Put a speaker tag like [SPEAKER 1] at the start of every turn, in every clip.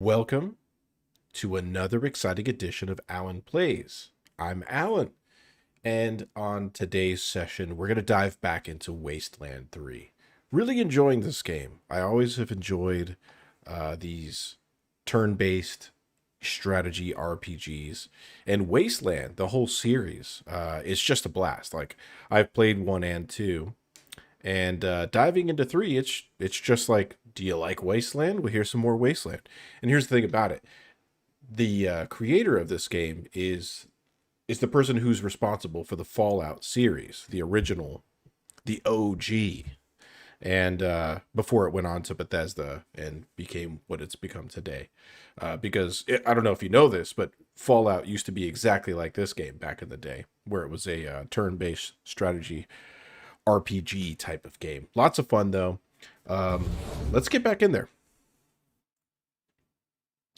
[SPEAKER 1] Welcome to another exciting edition of Alan Plays. I'm Alan, and on today's session, we're going to dive back into Wasteland 3. Really enjoying this game. I always have enjoyed these turn-based strategy RPGs, and Wasteland, the whole series, is just a blast. Like, I've played 1 and 2, and diving into 3, it's just like, do you like Wasteland? Well, here's some more Wasteland. And here's the thing about it. The creator of this game is the person who's responsible for the Fallout series, the original, the OG. And before it went on to Bethesda and became what it's become today. I don't know if you know this, but Fallout used to be exactly like this game back in the day, where it was a turn-based strategy RPG type of game. Lots of fun, though. Let's get back in there.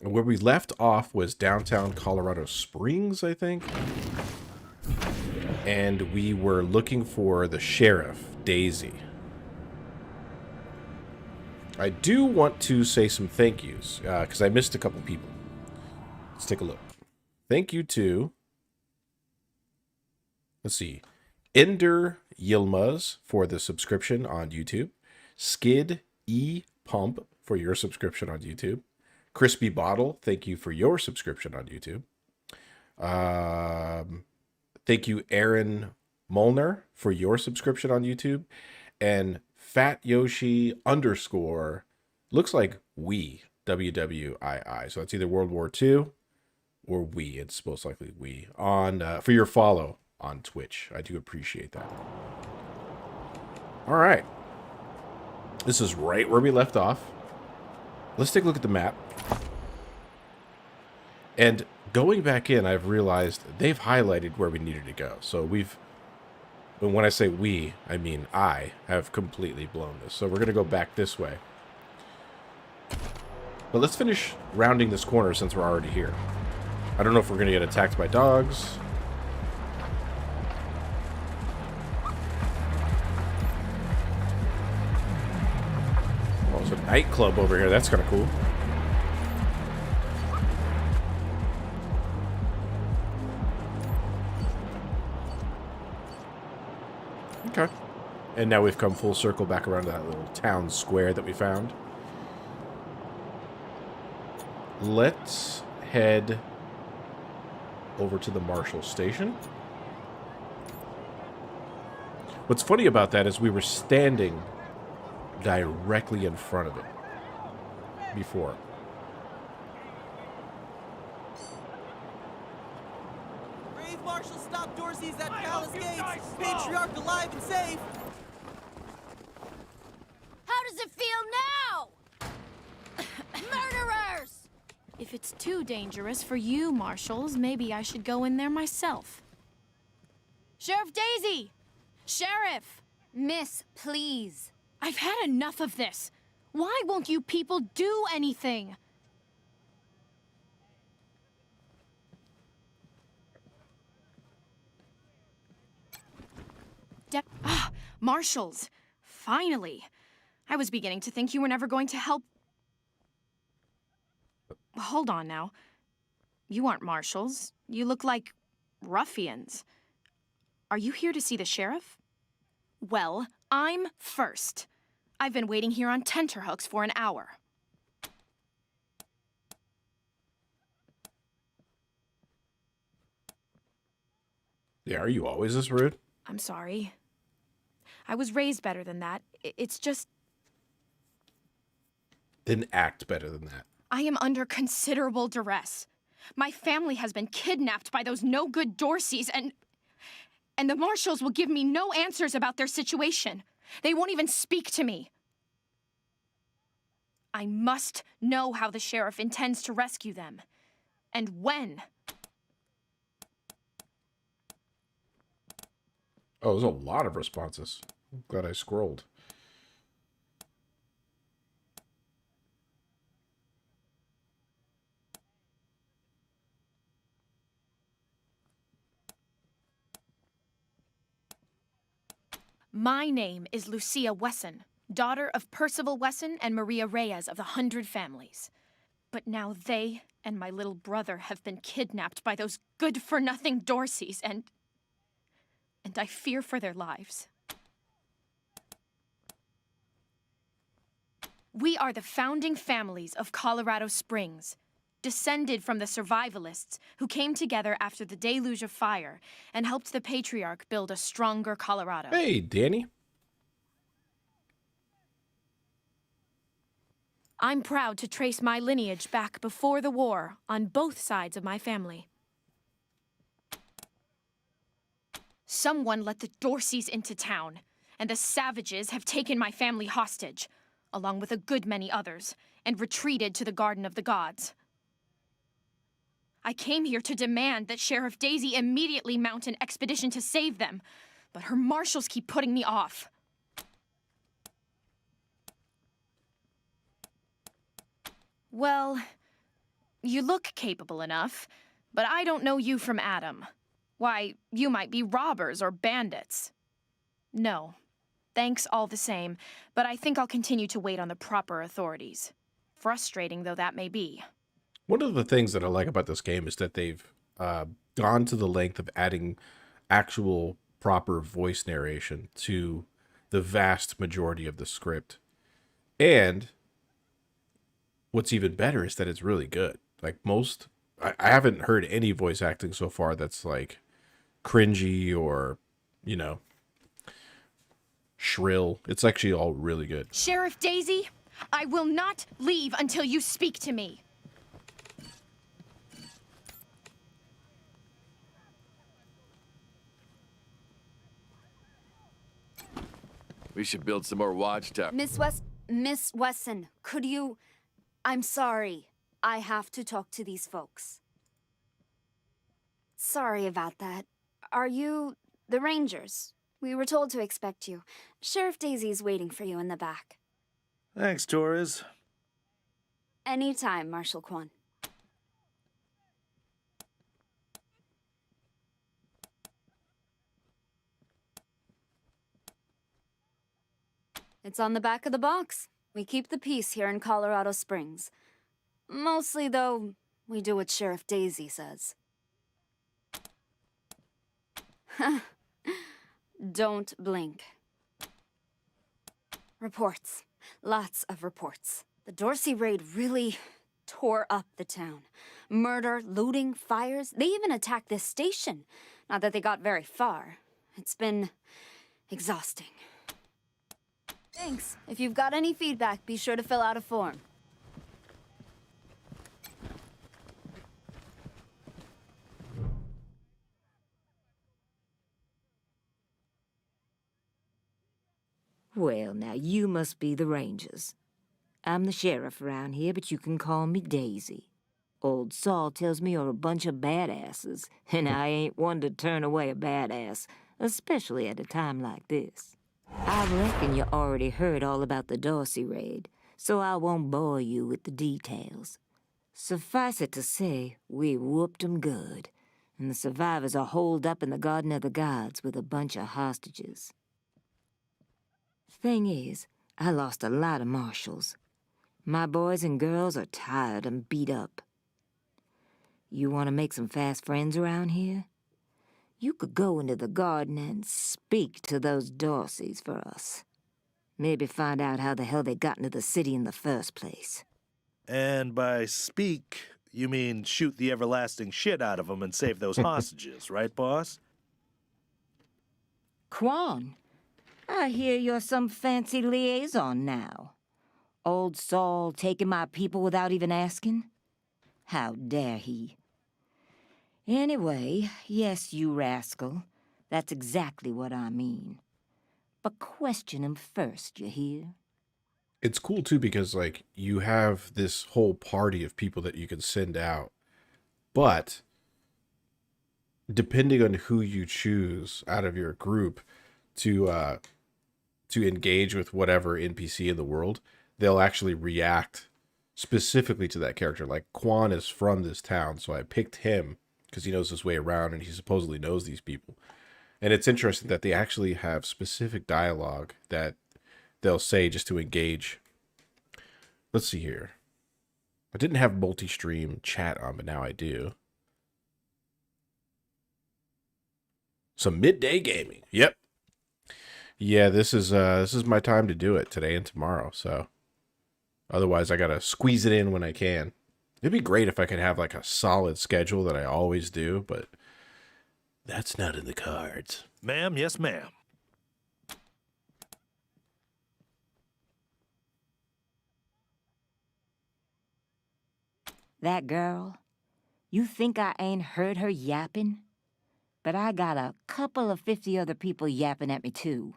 [SPEAKER 1] Where we left off was downtown Colorado Springs, I think. And we were looking for the sheriff, Daisy. I do want to say some thank yous, because I missed a couple people. Let's take a look. Thank you to, let's see, Ender Yilmaz for the subscription on YouTube. Skid E Pump for your subscription on YouTube. Crispy Bottle, thank you for your subscription on YouTube. Thank you, Aaron Molnar, for your subscription on YouTube. And Fat Yoshi _ looks like we, WWII. So it's either World War II or we. It's most likely we. On for your follow on Twitch. I do appreciate that. All right. This is right where we left off. Let's take a look at the map. And going back in, I've realized they've highlighted where we needed to go. So when I say we, I mean I have completely blown this. So we're going to go back this way. But let's finish rounding this corner since we're already here. I don't know if we're going to get attacked by dogs. Oh, there's a nightclub over here. That's kind of cool. Okay. And now we've come full circle back around to that little town square that we found. Let's head over to the Marshall station. What's funny about that is we were standing directly in front of it before.
[SPEAKER 2] Brave Marshal stopped Dorsey's at Palace Gates. Patriarch alive and safe.
[SPEAKER 3] How does it feel now? Murderers!
[SPEAKER 4] If it's too dangerous for you, Marshals, maybe I should go in there myself. Sheriff Daisy! Sheriff!
[SPEAKER 3] Miss, please.
[SPEAKER 4] I've had enough of this. Why won't you people do anything? Marshals! Finally! I was beginning to think you were never going to help. Hold on now. You aren't marshals. You look like ruffians. Are you here to see the sheriff? Well, I'm first. I've been waiting here on tenterhooks for an hour.
[SPEAKER 1] Yeah, are you always this rude?
[SPEAKER 4] I'm sorry. I was raised better than that. It's just...
[SPEAKER 1] Then act better than that.
[SPEAKER 4] I am under considerable duress. My family has been kidnapped by those no-good Dorseys, and the marshals will give me no answers about their situation. They won't even speak to me. I must know how the sheriff intends to rescue them, and when.
[SPEAKER 1] Oh, there's a lot of responses. I'm glad I scrolled.
[SPEAKER 4] My name is Lucia Wesson, daughter of Percival Wesson and Maria Reyes of the 100 Families. But now they and my little brother have been kidnapped by those good-for-nothing Dorseys, and I fear for their lives. We are the founding families of Colorado Springs, descended from the survivalists who came together after the deluge of fire and helped the patriarch build a stronger Colorado.
[SPEAKER 1] Hey, Danny.
[SPEAKER 4] I'm proud to trace my lineage back before the war on both sides of my family. Someone let the Dorseys into town, and the savages have taken my family hostage, along with a good many others, and retreated to the Garden of the Gods. I came here to demand that Sheriff Daisy immediately mount an expedition to save them, but her marshals keep putting me off. Well, you look capable enough, but I don't know you from Adam. Why, you might be robbers or bandits. No. Thanks all the same, but I think I'll continue to wait on the proper authorities. Frustrating though that may be.
[SPEAKER 1] One of the things that I like about this game is that they've gone to the length of adding actual proper voice narration to the vast majority of the script. And what's even better is that it's really good. Like I haven't heard any voice acting so far that's like cringy or, shrill. It's actually all really good.
[SPEAKER 4] Sheriff Daisy, I will not leave until you speak to me.
[SPEAKER 5] We should build some more watchtowers.
[SPEAKER 3] Miss Wesson, could you... I'm sorry. I have to talk to these folks. Sorry about that. Are you the Rangers? We were told to expect you. Sheriff Daisy's waiting for you in the back.
[SPEAKER 6] Thanks, Torres.
[SPEAKER 3] Anytime, Marshal Quan. It's on the back of the box. We keep the peace here in Colorado Springs. Mostly, though, we do what Sheriff Daisy says. Don't blink. Reports. Lots of reports. The Dorsey raid really tore up the town. Murder, looting, fires. They even attacked this station. Not that they got very far. It's been exhausting. Thanks. If you've got any feedback, be sure to fill out a form.
[SPEAKER 7] Well, now you must be the Rangers. I'm the sheriff around here, but you can call me Daisy. Old Saul tells me you're a bunch of badasses, and I ain't one to turn away a badass, especially at a time like this. I reckon you already heard all about the Dorsey raid, so I won't bore you with the details. Suffice it to say, we whooped 'em good, and the survivors are holed up in the Garden of the Gods with a bunch of hostages. Thing is, I lost a lot of marshals. My boys and girls are tired and beat up. You want to make some fast friends around here? You could go into the garden and speak to those Dorseys for us. Maybe find out how the hell they got into the city in the first place.
[SPEAKER 6] And by speak, you mean shoot the everlasting shit out of them and save those hostages, right, boss?
[SPEAKER 7] Quan, I hear you're some fancy liaison now. Old Saul taking my people without even asking? How dare he? Anyway, yes, you rascal. That's exactly what I mean. But question him first, you hear?
[SPEAKER 1] It's cool too because like you have this whole party of people that you can send out, but depending on who you choose out of your group to engage with whatever NPC in the world, they'll actually react specifically to that character. Like Quan is from this town, so I picked him because he knows his way around and he supposedly knows these people. And it's interesting that they actually have specific dialogue that they'll say just to engage. Let's see here. I didn't have multi-stream chat on, but now I do. Some midday gaming. Yep. Yeah, this is my time to do it today and tomorrow, so otherwise I gotta squeeze it in when I can. It'd be great if I could have like a solid schedule that I always do, but that's not in the cards.
[SPEAKER 6] Ma'am, yes, ma'am.
[SPEAKER 7] That girl, you think I ain't heard her yapping? But I got a couple of 50 other people yapping at me, too.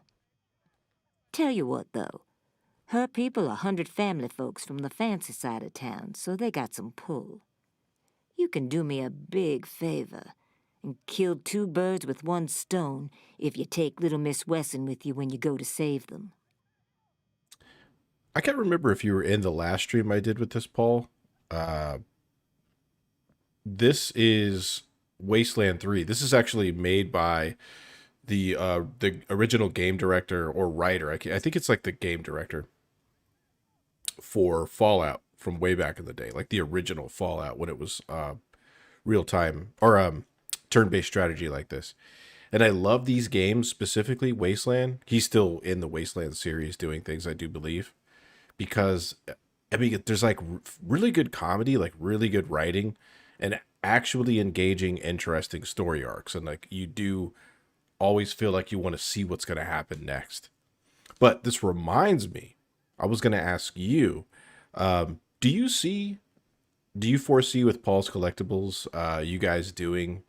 [SPEAKER 7] Tell you what, though. Her people are 100 family folks from the fancy side of town, so they got some pull. You can do me a big favor and kill 2 birds with 1 stone if you take little Miss Wesson with you when you go to save them.
[SPEAKER 1] I can't remember if you were in the last stream I did with this, Paul. This is Wasteland 3. This is actually made by the original game director or writer. I think it's like the game director for Fallout from way back in the day, like the original Fallout when it was real time or turn-based strategy like this. And I love these games, specifically Wasteland. He's still in the Wasteland series doing things, I do believe, because I mean there's like really good comedy, like really good writing, and actually engaging, interesting story arcs, and like you do always feel like you want to see what's going to happen next. But this reminds me, I was going to ask you, do you foresee with Paul's Collectibles, you guys doing,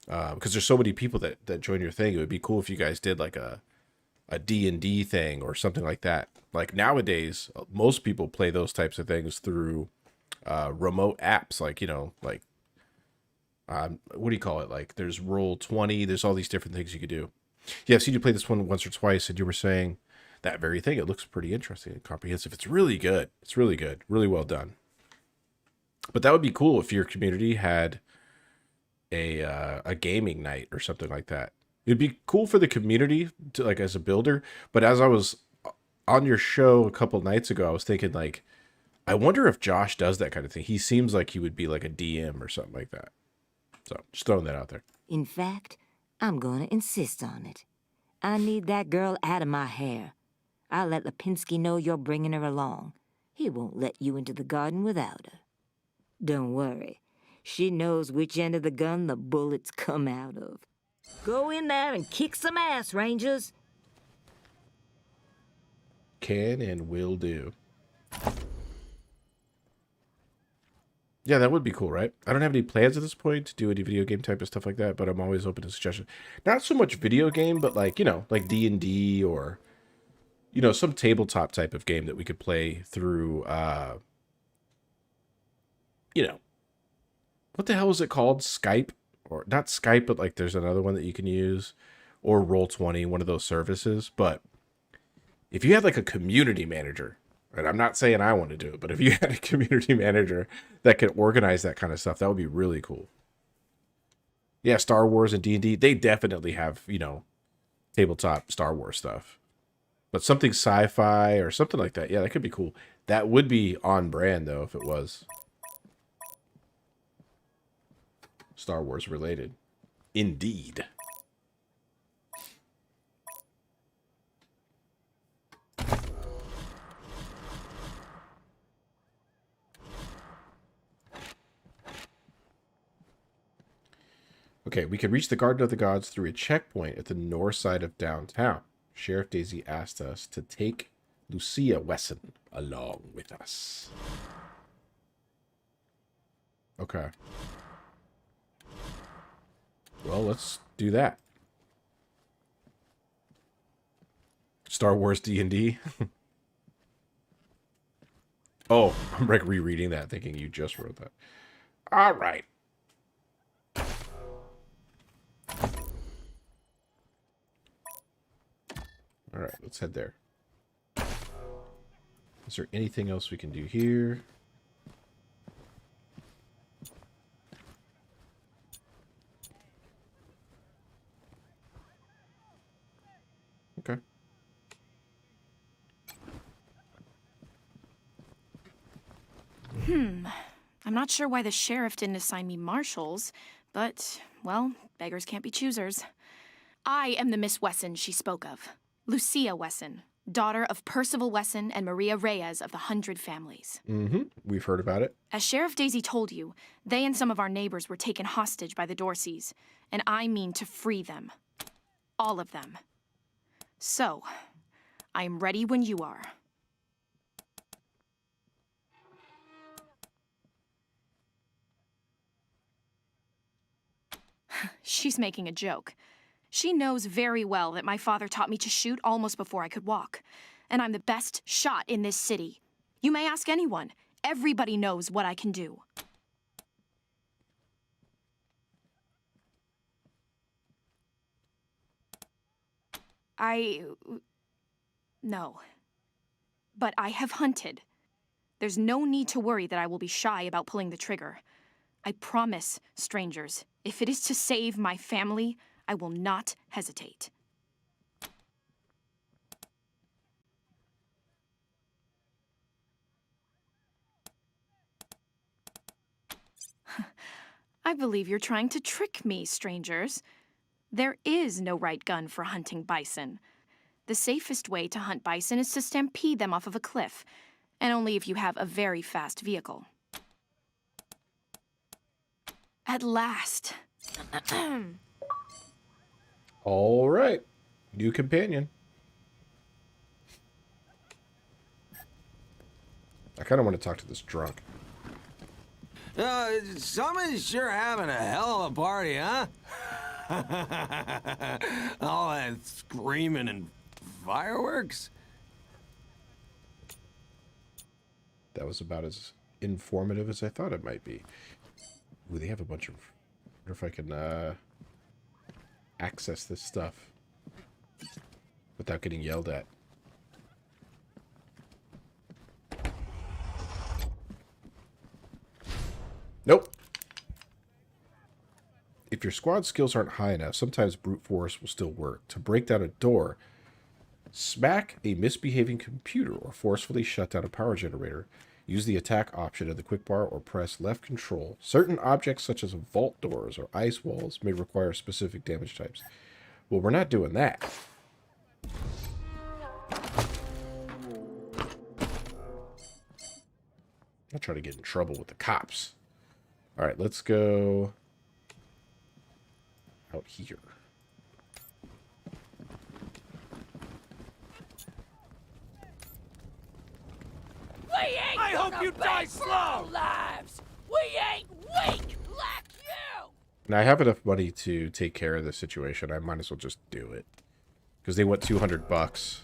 [SPEAKER 1] because there's so many people that join your thing, it would be cool if you guys did like a D&D thing or something like that. Like nowadays, most people play those types of things through remote apps, like, you know, like, what do you call it? Like there's Roll20, there's all these different things you could do. Yeah, I've seen you play this one once or twice, and you were saying that very thing. It looks pretty interesting and comprehensive. It's really good. It's really good. Really well done. But that would be cool if your community had a gaming night or something like that. It'd be cool for the community to, like, as a builder. But as I was on your show a couple nights ago, I was thinking, like, I wonder if Josh does that kind of thing. He seems like he would be like a DM or something like that. So just throwing that out there.
[SPEAKER 7] In fact, I'm gonna insist on it. I need that girl out of my hair. I'll let Lipinski know you're bringing her along. He won't let you into the garden without her. Don't worry. She knows which end of the gun the bullets come out of. Go in there and kick some ass, Rangers.
[SPEAKER 1] Can and will do. Yeah, that would be cool, right? I don't have any plans at this point to do any video game type of stuff like that, but I'm always open to suggestions. Not so much video game, but like, you know, like D&D or, you know, some tabletop type of game that we could play through, you know, what the hell is it called? Skype? Or not Skype, but like there's another one that you can use, or Roll20, one of those services. But if you had like a community manager, and I'm not saying I want to do it, but if you had a community manager that could organize that kind of stuff, that would be really cool. Yeah, Star Wars and D&D, they definitely have, you know, tabletop Star Wars stuff. But something sci-fi or something like that, yeah, that could be cool. That would be on brand, though, if it was Star Wars related. Indeed. Okay, we can reach the Garden of the Gods through a checkpoint at the north side of downtown. Sheriff Daisy asked us to take Lucia Wesson along with us. Okay. Well, let's do that. Star Wars D&D. Oh, I'm like rereading that, thinking you just wrote that. All right. All right, let's head there. Is there anything else we can do here? Okay.
[SPEAKER 4] I'm not sure why the sheriff didn't assign me marshals, but, well, beggars can't be choosers. I am the Miss Wesson she spoke of. Lucia Wesson, daughter of Percival Wesson and Maria Reyes of the 100 Families.
[SPEAKER 1] Mm-hmm. We've heard about it.
[SPEAKER 4] As Sheriff Daisy told you, they and some of our neighbors were taken hostage by the Dorseys, and I mean to free them. All of them. So, I am ready when you are. She's making a joke. She knows very well that my father taught me to shoot almost before I could walk, and I'm the best shot in this city. You may ask anyone. Everybody knows what I can do. No. But I have hunted. There's no need to worry that I will be shy about pulling the trigger. I promise, strangers, if it is to save my family, I will not hesitate. I believe you're trying to trick me, strangers. There is no right gun for hunting bison. The safest way to hunt bison is to stampede them off of a cliff, and only if you have a very fast vehicle. At last.
[SPEAKER 1] All right. New companion. I kind of want to talk to this drunk.
[SPEAKER 8] Someone's sure having a hell of a party, huh? All that screaming and fireworks?
[SPEAKER 1] That was about as informative as I thought it might be. Ooh, they have a bunch of... I wonder if I can access this stuff without getting yelled at. Nope. If your squad skills aren't high enough, sometimes brute force will still work. To break down a door, smack a misbehaving computer or forcefully shut down a power generator. Use the attack option of the quick bar or press left control. Certain objects such as vault doors or ice walls may require specific damage types. Well, we're not doing that. I'll try to get in trouble with the cops. All right, let's go out here.
[SPEAKER 9] I hope you die slow! Lives. We ain't weak like you!
[SPEAKER 1] Now, I have enough money to take care of this situation. I might as well just do it. Because they want $200.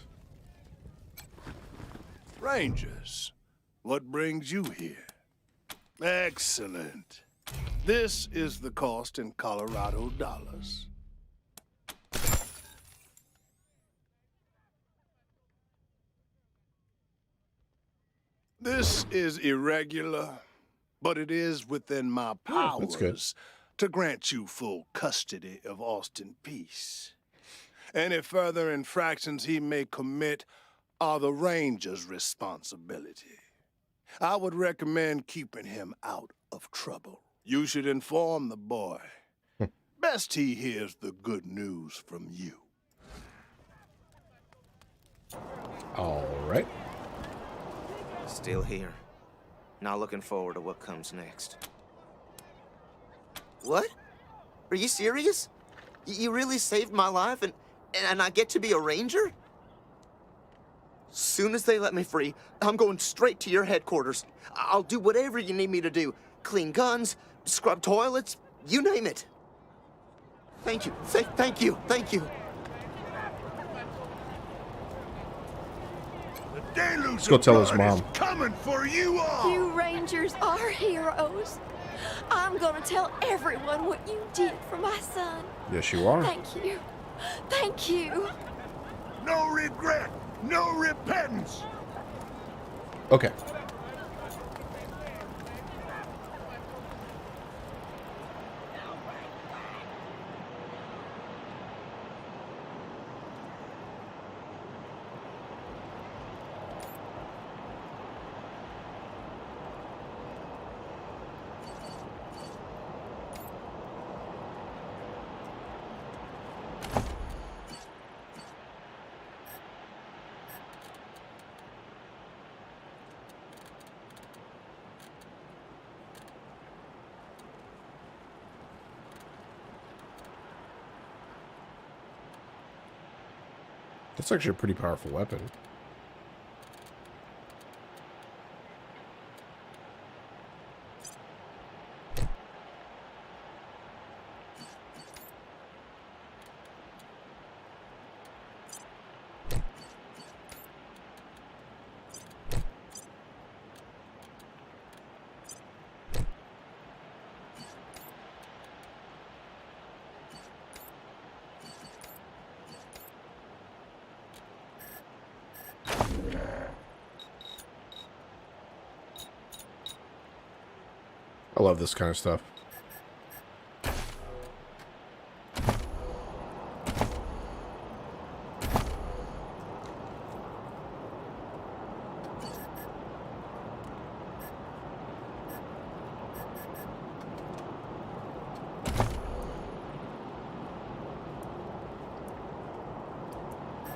[SPEAKER 10] Rangers, what brings you here? Excellent. This is the cost in Colorado dollars. This is irregular, but it is within my powers to grant you full custody of Austin Peace. Any further infractions he may commit are the Ranger's responsibility. I would recommend keeping him out of trouble. You should inform the boy. Best he hears the good news from you.
[SPEAKER 1] All right.
[SPEAKER 11] Still here. Not looking forward to what comes next.
[SPEAKER 12] What? Are you serious? You really saved my life and I get to be a ranger? Soon as they let me free, I'm going straight to your headquarters. I'll do whatever you need me to do. Clean guns, scrub toilets, you name it. Thank you, thank you, thank you.
[SPEAKER 1] Let's go tell his mom.
[SPEAKER 10] Coming for you all!
[SPEAKER 9] You Rangers are heroes. I'm gonna tell everyone what you did for my son.
[SPEAKER 1] Yes, you are.
[SPEAKER 9] Thank you. Thank you.
[SPEAKER 10] No regret, no repentance.
[SPEAKER 1] Okay. That's actually a pretty powerful weapon. I love this kind of stuff.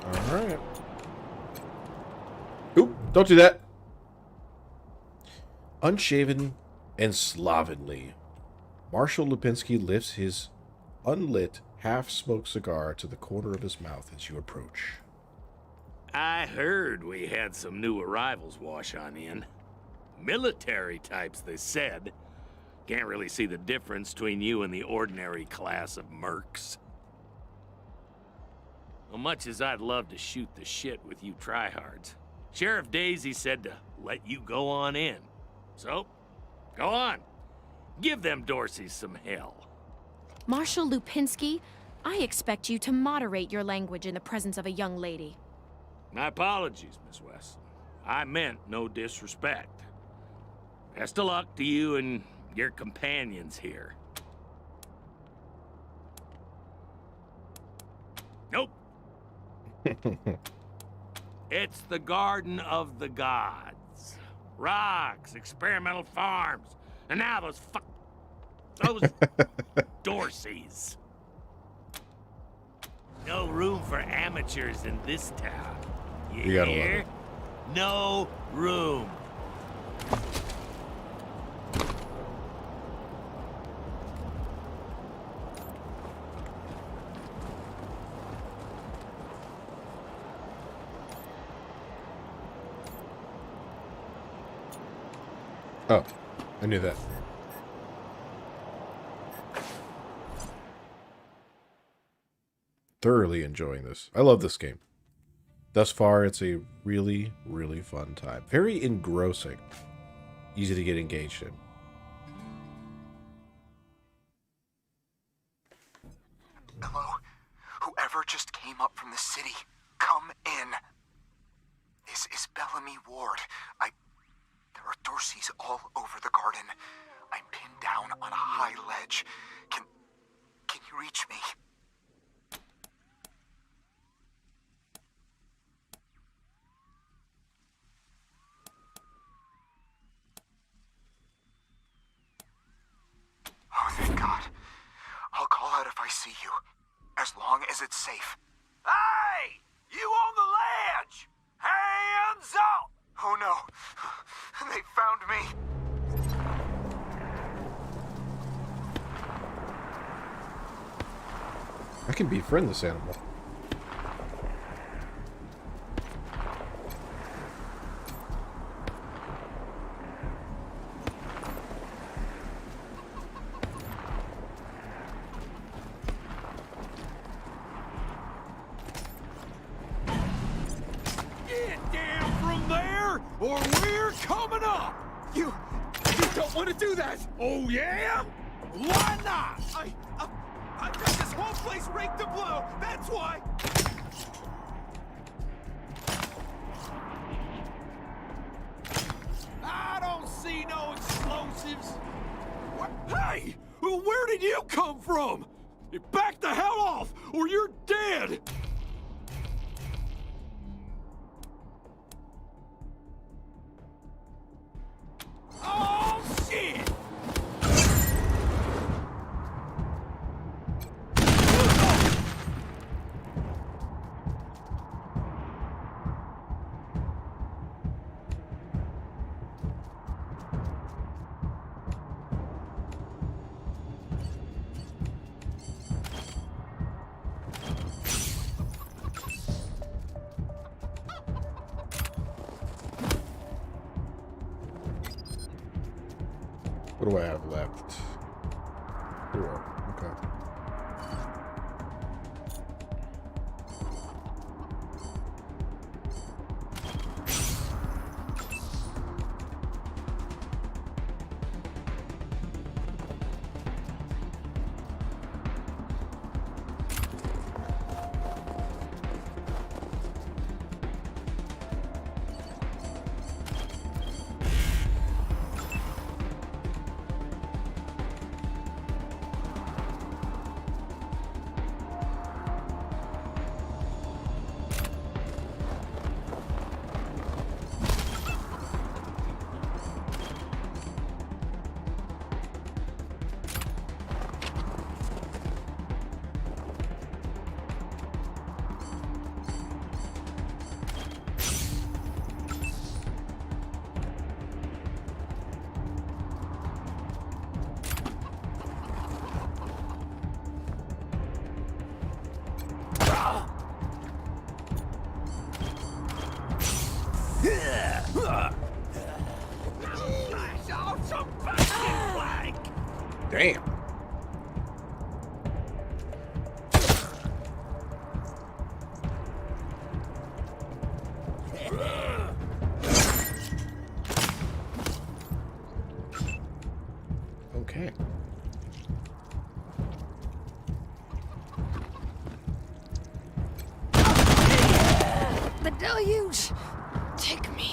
[SPEAKER 1] All right. Oop, don't do that. Unshaven and slovenly, Marshal Lipinski lifts his unlit, half-smoked cigar to the corner of his mouth as you approach.
[SPEAKER 13] I heard we had some new arrivals wash on in. Military types, they said. Can't really see the difference between you and the ordinary class of mercs. Well, much as I'd love to shoot the shit with you tryhards, Sheriff Daisy said to let you go on in. So, go on. Give them Dorseys some hell.
[SPEAKER 4] Marshal Lupinski, I expect you to moderate your language in the presence of a young lady.
[SPEAKER 13] My apologies, Miss Weston. I meant no disrespect. Best of luck to you and your companions here. Nope. It's the Garden of the Gods. Rocks, experimental farms, and now those Dorseys. No room for amateurs in this town. You
[SPEAKER 1] gotta love
[SPEAKER 13] hear?
[SPEAKER 1] it.
[SPEAKER 13] No room.
[SPEAKER 1] Oh, I knew that. Thoroughly enjoying this. I love this game. Thus far, it's a really, really fun time. Very engrossing. Easy to get engaged in.
[SPEAKER 12] Hello? Whoever just came up from the city, come in. This is Bellamy Ward. There are Dorseys all over the garden. I'm pinned down on a high ledge. Can you reach me? Oh, thank God. I'll call out if I see you, as long as it's safe.
[SPEAKER 9] Hey! You on the ledge! Hands up!
[SPEAKER 12] Oh no, they found me.
[SPEAKER 1] I can befriend this animal.
[SPEAKER 9] Get down from there, or we're coming up! You don't want to do that! Oh, yeah? Why not? I've got this whole place raked to blue, that's why! I don't see no explosives. What? Hey! Where did you come from? Back the hell off, or you're dead! Oh, shit!
[SPEAKER 1] What do I have left? 4. Okay. Damn. Okay.
[SPEAKER 4] The deluge! Take me.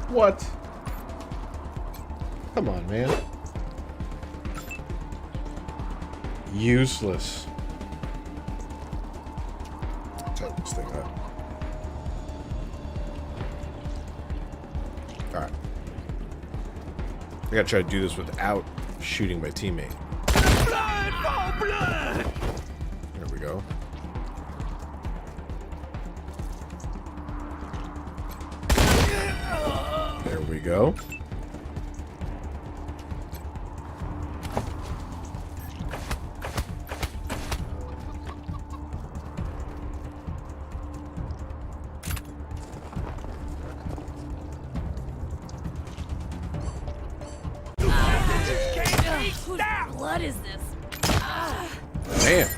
[SPEAKER 1] What? Come on, man. Useless. Turn this thing up. Alright. I gotta try to do this without shooting my teammate.
[SPEAKER 9] Blood for blood!
[SPEAKER 1] There we go. There we go.
[SPEAKER 4] Whose blood is this?
[SPEAKER 1] Damn.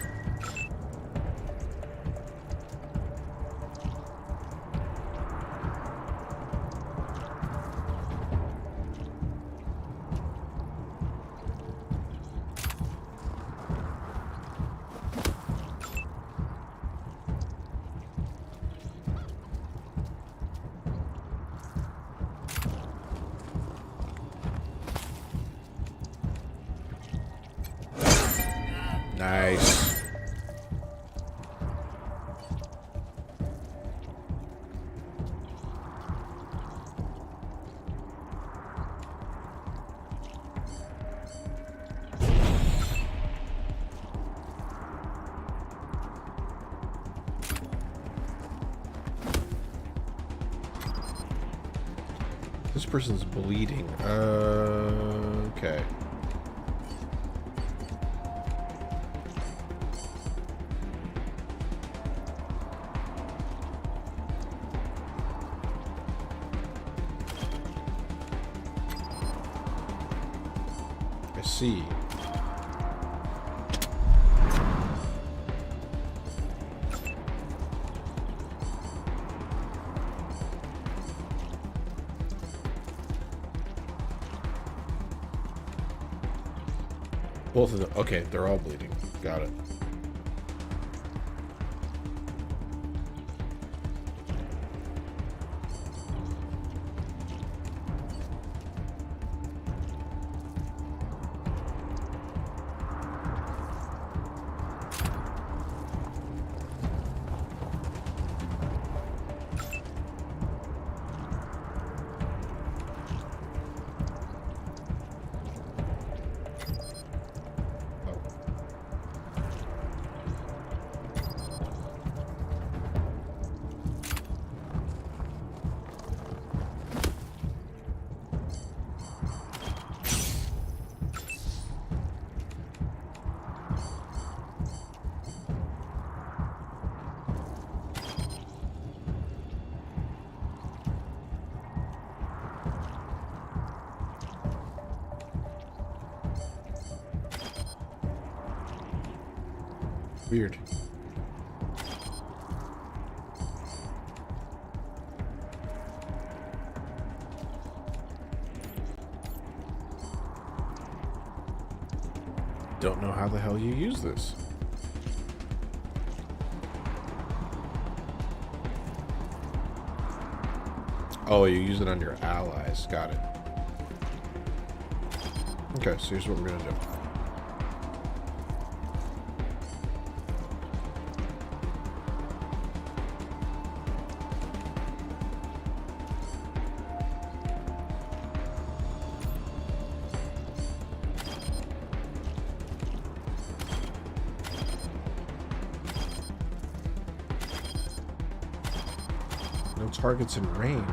[SPEAKER 1] Nice. This person's bleeding. Okay. I see. Both of them. Okay, they're all bleeding. Got it. Weird. Don't know how the hell you use this. Oh, you use it on your allies. Got it. Okay, so here's what we're gonna do. No targets in range.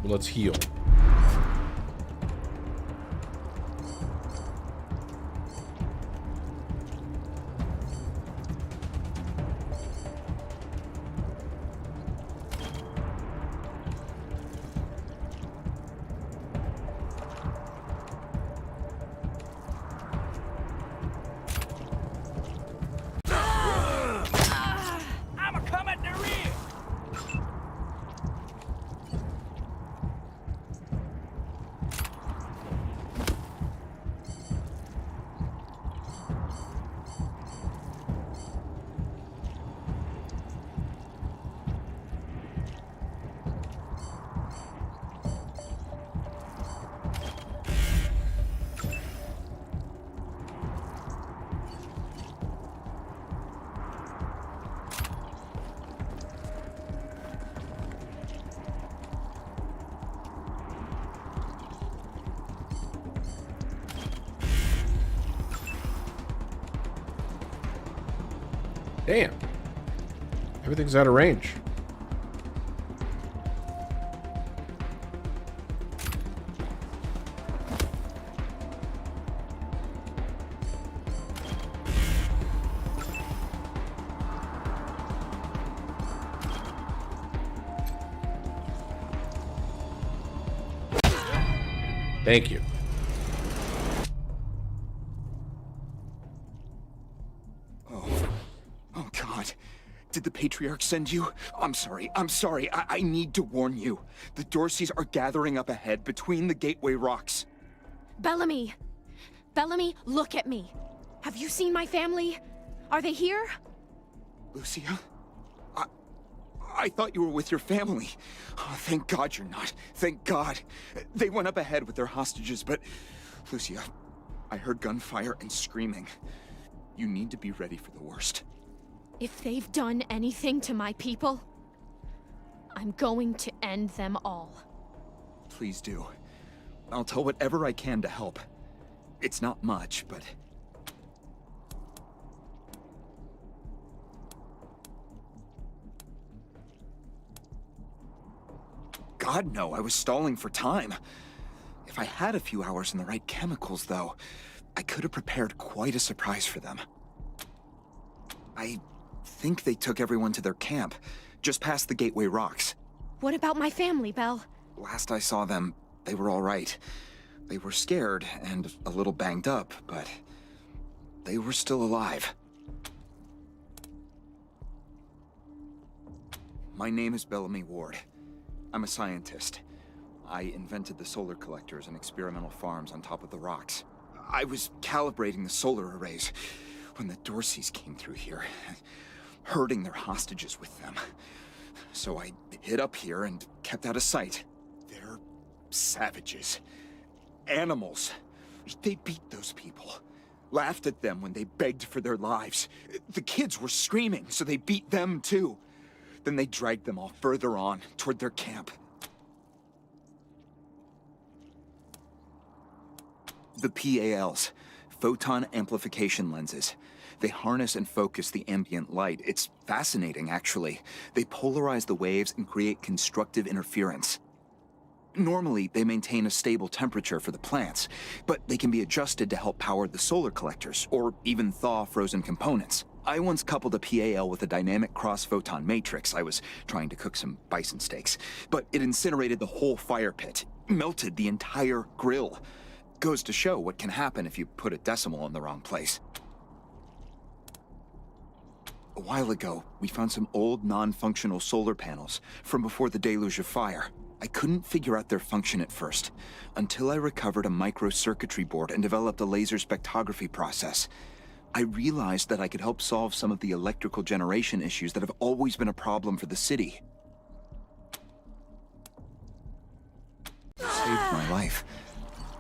[SPEAKER 1] Well, let's heal.
[SPEAKER 9] I'ma come at the rear!
[SPEAKER 1] Damn. Everything's out of range. Thank you.
[SPEAKER 9] Oh, God. Did the Patriarch send you? I'm sorry. I need to warn you. The Dorseys are gathering up ahead between the Gateway Rocks.
[SPEAKER 4] Bellamy! Bellamy, look at me. Have you seen my family? Are they here?
[SPEAKER 9] Lucia? I thought you were with your family. Oh, thank God you're not. Thank God. They went up ahead with their hostages, but... Lucia, I heard gunfire and screaming. You need to be ready for the worst.
[SPEAKER 4] If they've done anything to my people, I'm going to end them all.
[SPEAKER 9] Please do. I'll tell whatever I can to help. It's not much, but... God, no, I was stalling for time. If I had a few hours and the right chemicals, though, I could have prepared quite a surprise for them. I think they took everyone to their camp, just past the Gateway Rocks.
[SPEAKER 4] What about my family, Belle?
[SPEAKER 9] Last I saw them, they were all right. They were scared and a little banged up, but they were still alive. My name is Bellamy Ward. I'm a scientist. I invented the solar collectors and experimental farms on top of the rocks. I was calibrating the solar arrays when the Dorseys came through here, herding their hostages with them. So I hid up here and kept out of sight. They're savages. Animals. They beat those people. Laughed at them when they begged for their lives. The kids were screaming, so they beat them too. Then they dragged them all further on, toward their camp. The PALs, photon amplification lenses. They harness and focus the ambient light. It's fascinating, actually. They polarize the waves and create constructive interference. Normally, they maintain a stable temperature for the plants, but they can be adjusted to help power the solar collectors, or even thaw frozen components.
[SPEAKER 14] I once coupled a PAL with a dynamic cross-photon matrix. I was trying to cook some bison steaks. But it incinerated the whole fire pit, melted the entire grill. Goes to show what can happen if you put a decimal in the wrong place. A while ago, we found some old non-functional solar panels from before the deluge of fire. I couldn't figure out their function at first, until I recovered a microcircuitry board and developed a laser spectrography process. I realized that I could help solve some of the electrical generation issues that have always been a problem for the city. It saved my life.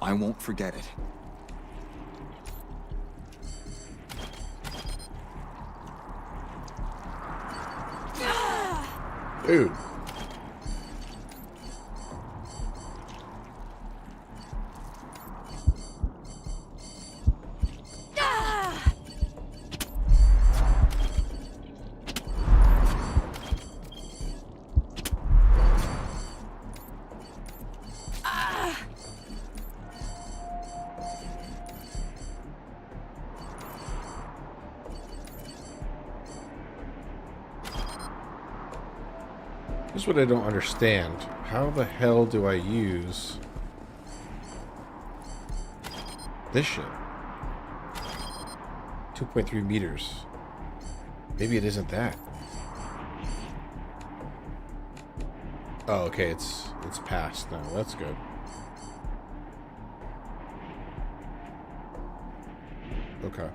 [SPEAKER 14] I won't forget it.
[SPEAKER 1] Dude. Here's what I don't understand. How the hell do I use this shit? 2.3 meters. Maybe it isn't that. Oh, okay, it's past now. That's good. Okay.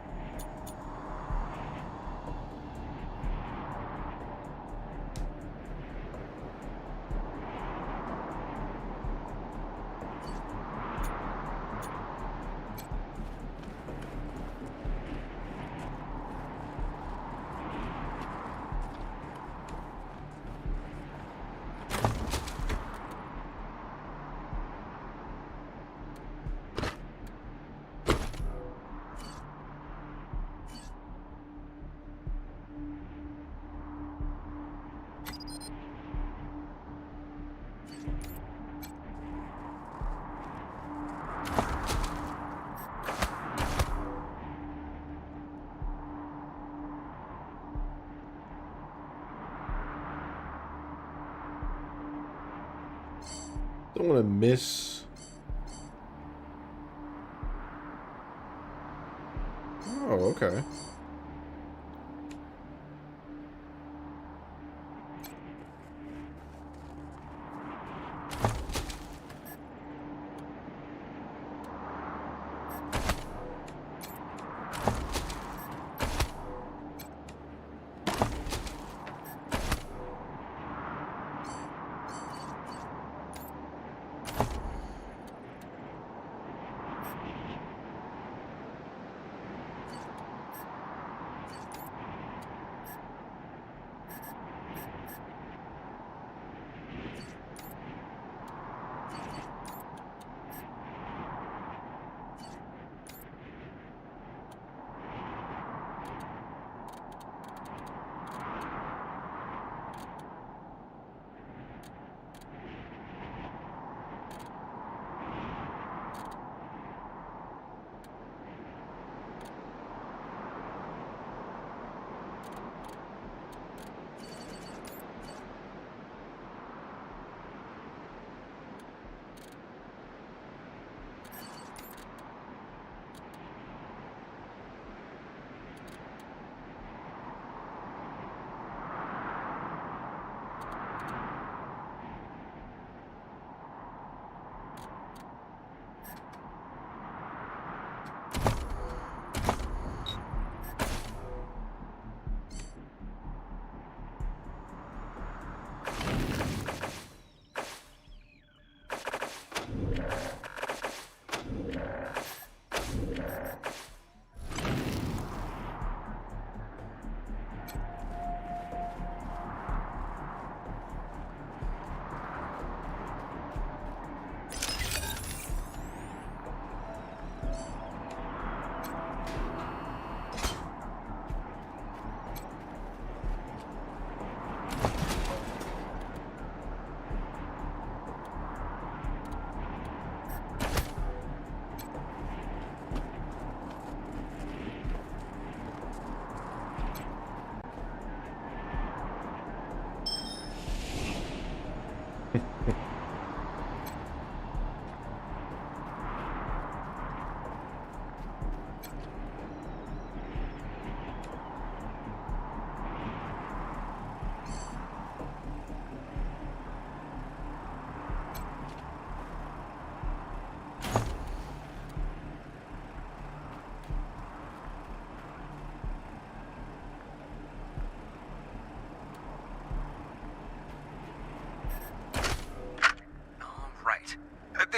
[SPEAKER 1] Don't want to miss. Oh, okay.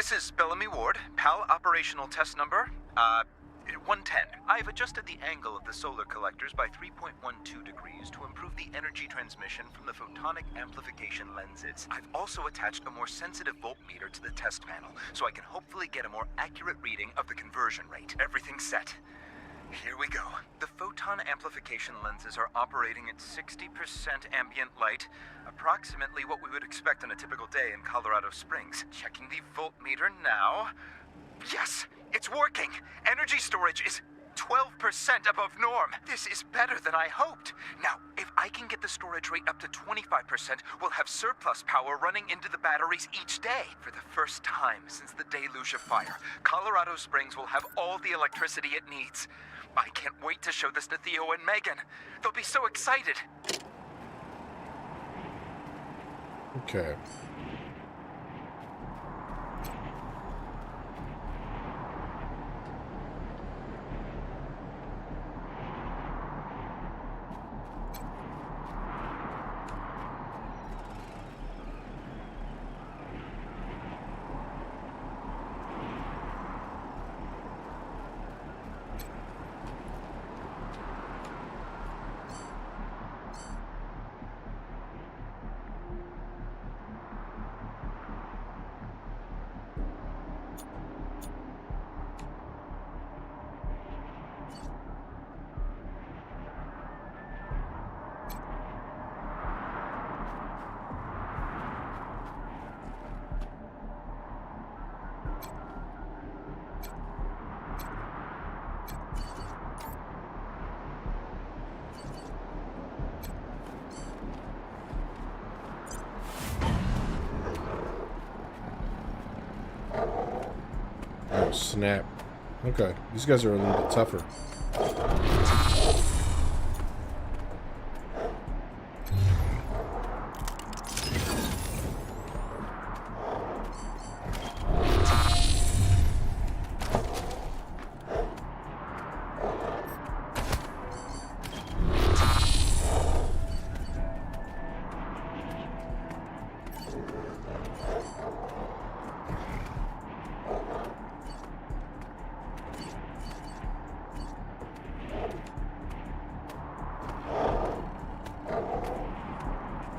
[SPEAKER 14] This is Bellamy Ward, PAL operational test number, 110. I've adjusted the angle of the solar collectors by 3.12 degrees to improve the energy transmission from the photonic amplification lenses. I've also attached a more sensitive voltmeter to the test panel, so I can hopefully get a more accurate reading of the conversion rate. Everything's set. Here we go. The photon amplification lenses are operating at 60% ambient light, approximately what we would expect on a typical day in Colorado Springs. Checking the voltmeter now. Yes, it's working. Energy storage is 12% above norm. This is better than I hoped. Now, if I can get the storage rate up to 25%, we'll have surplus power running into the batteries each day. For the first time since the deluge of fire, Colorado Springs will have all the electricity it needs. I can't wait to show this to Theo and Megan. They'll be so excited.
[SPEAKER 1] Okay. Oh, snap. Okay, these guys are a little bit tougher.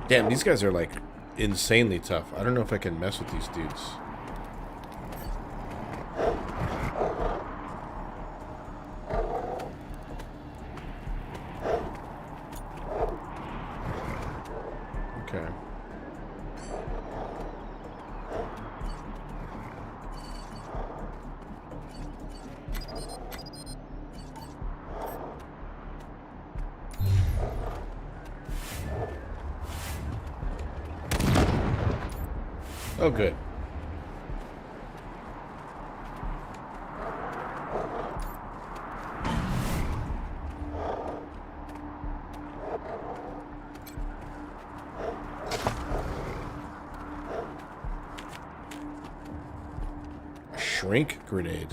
[SPEAKER 1] Damn, these guys are like insanely tough. I don't know if I can mess with these dudes. Okay. Oh, good. A shrink grenade.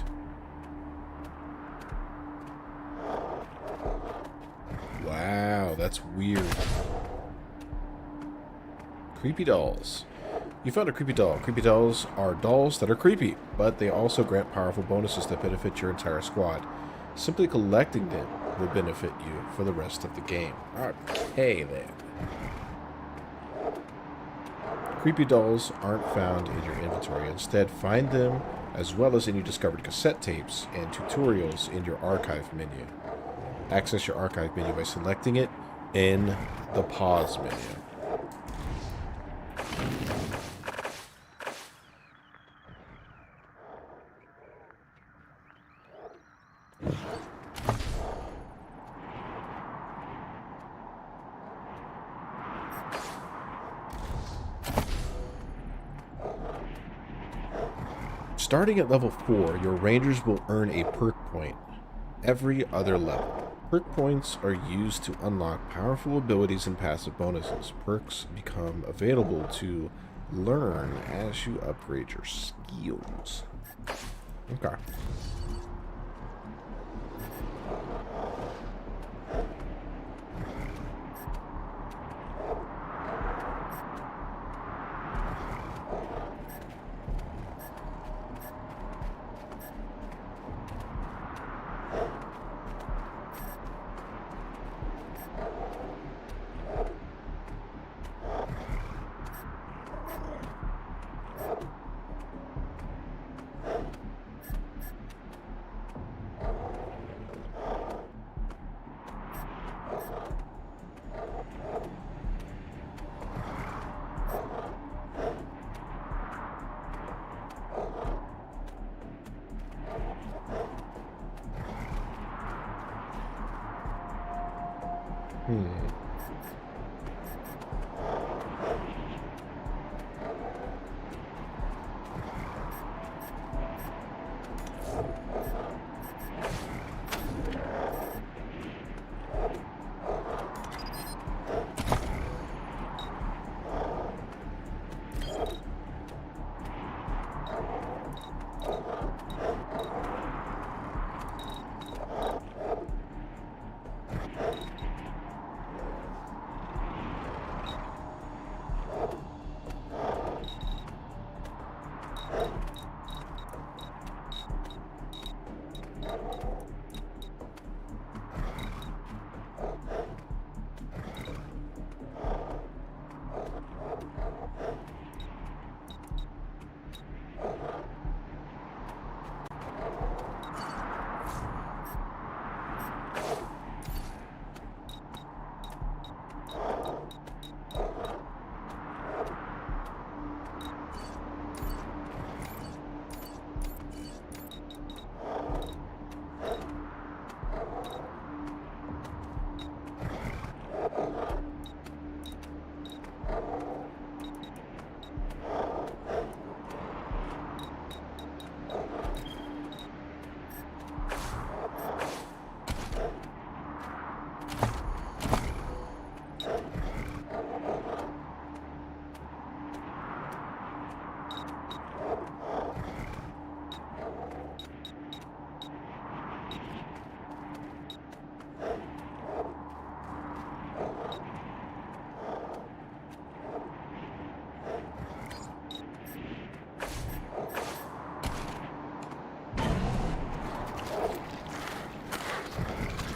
[SPEAKER 1] Wow, that's weird. Creepy dolls. You found a creepy doll. Creepy dolls are dolls that are creepy, but they also grant powerful bonuses that benefit your entire squad. Simply collecting them will benefit you for the rest of the game. Okay, then. Creepy dolls aren't found in your inventory. Instead, find them as well as any discovered cassette tapes and tutorials in your archive menu. Access your archive menu by selecting it in the pause menu. Starting at level 4, your rangers will earn a perk point every other level. Perk points are used to unlock powerful abilities and passive bonuses. Perks become available to learn as you upgrade your skills. Okay.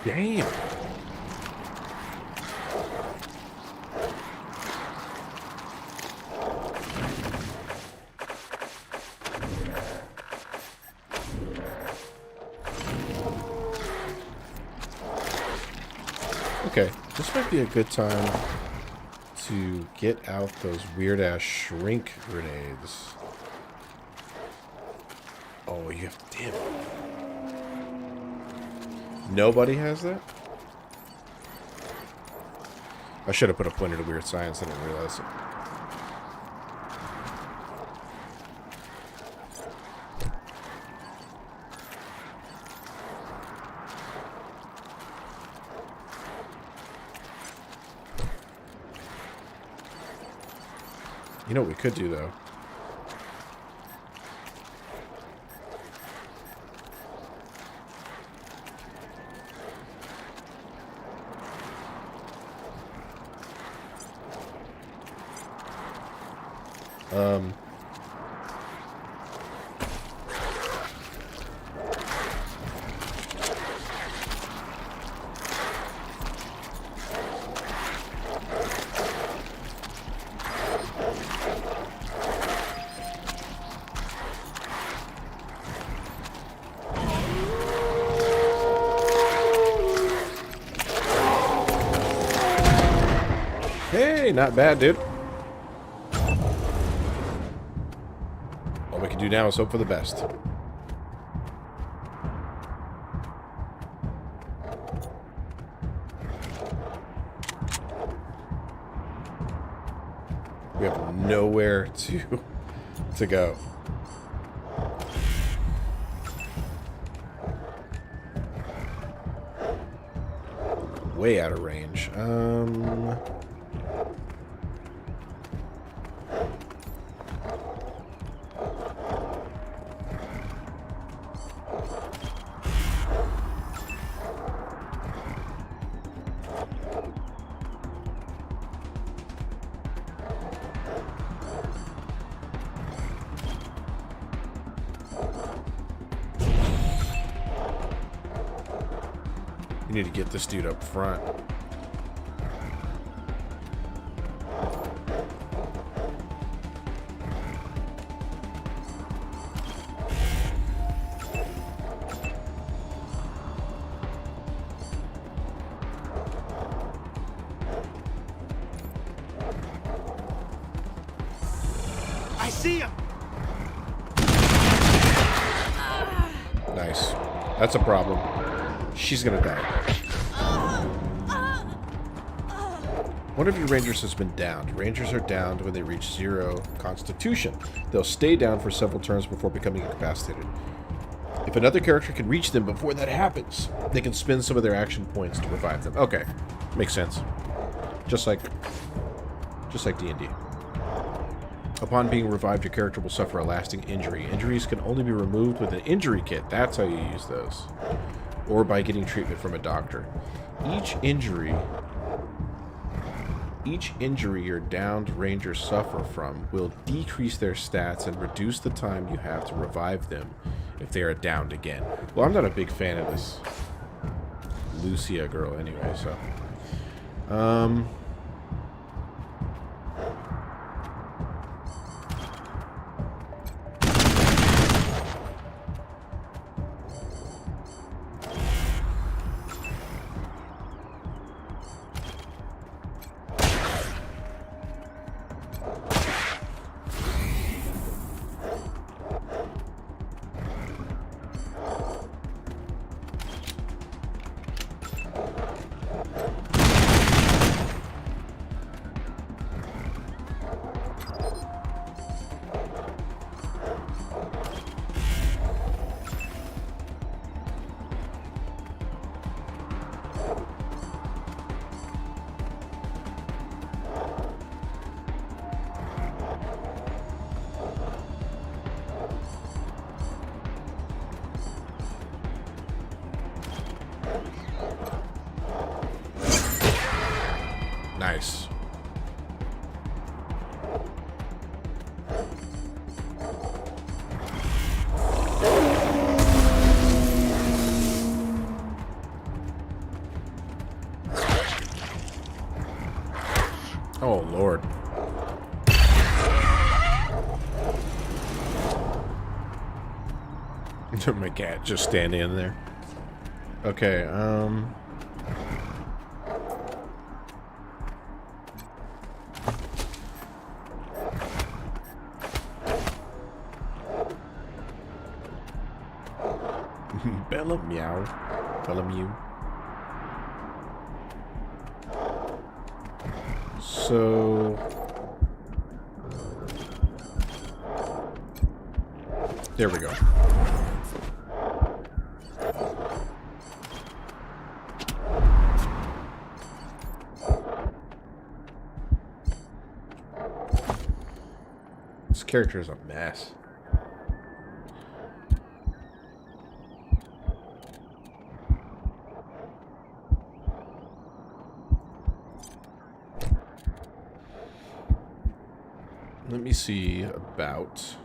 [SPEAKER 1] Damn. Okay, this might be a good time to get out those weird-ass shrink grenades. Oh, you have... Damn. Nobody has that? I should have put a pointer to weird science. I didn't realize it. You know what we could do, though? Hey, not bad, dude. All we can do now is hope for the best. We have nowhere to go. Way out of range. We need to get this dude up front.
[SPEAKER 9] I see him.
[SPEAKER 1] Nice. That's a problem. She's gonna die. One of your rangers has been downed. Rangers are downed when they reach 0 constitution. They'll stay down for several turns before becoming incapacitated. If another character can reach them before that happens, they can spend some of their action points to revive them. Okay, makes sense. Just like D&D. Upon being revived, your character will suffer a lasting injury. Injuries can only be removed with an injury kit. That's how you use those. Or by getting treatment from a doctor. Each injury your downed rangers suffer from will decrease their stats and reduce the time you have to revive them if they are downed again. Well, I'm not a big fan of this Lucia girl anyway, so. Nice. Oh, Lord. My cat just standing in there. Okay, Bella meow. Bella mew. So there we go. This character is a mess. Let me see about...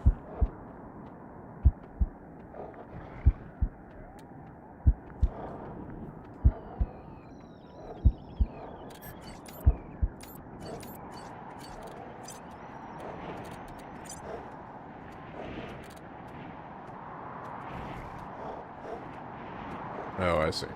[SPEAKER 1] Oh, I see.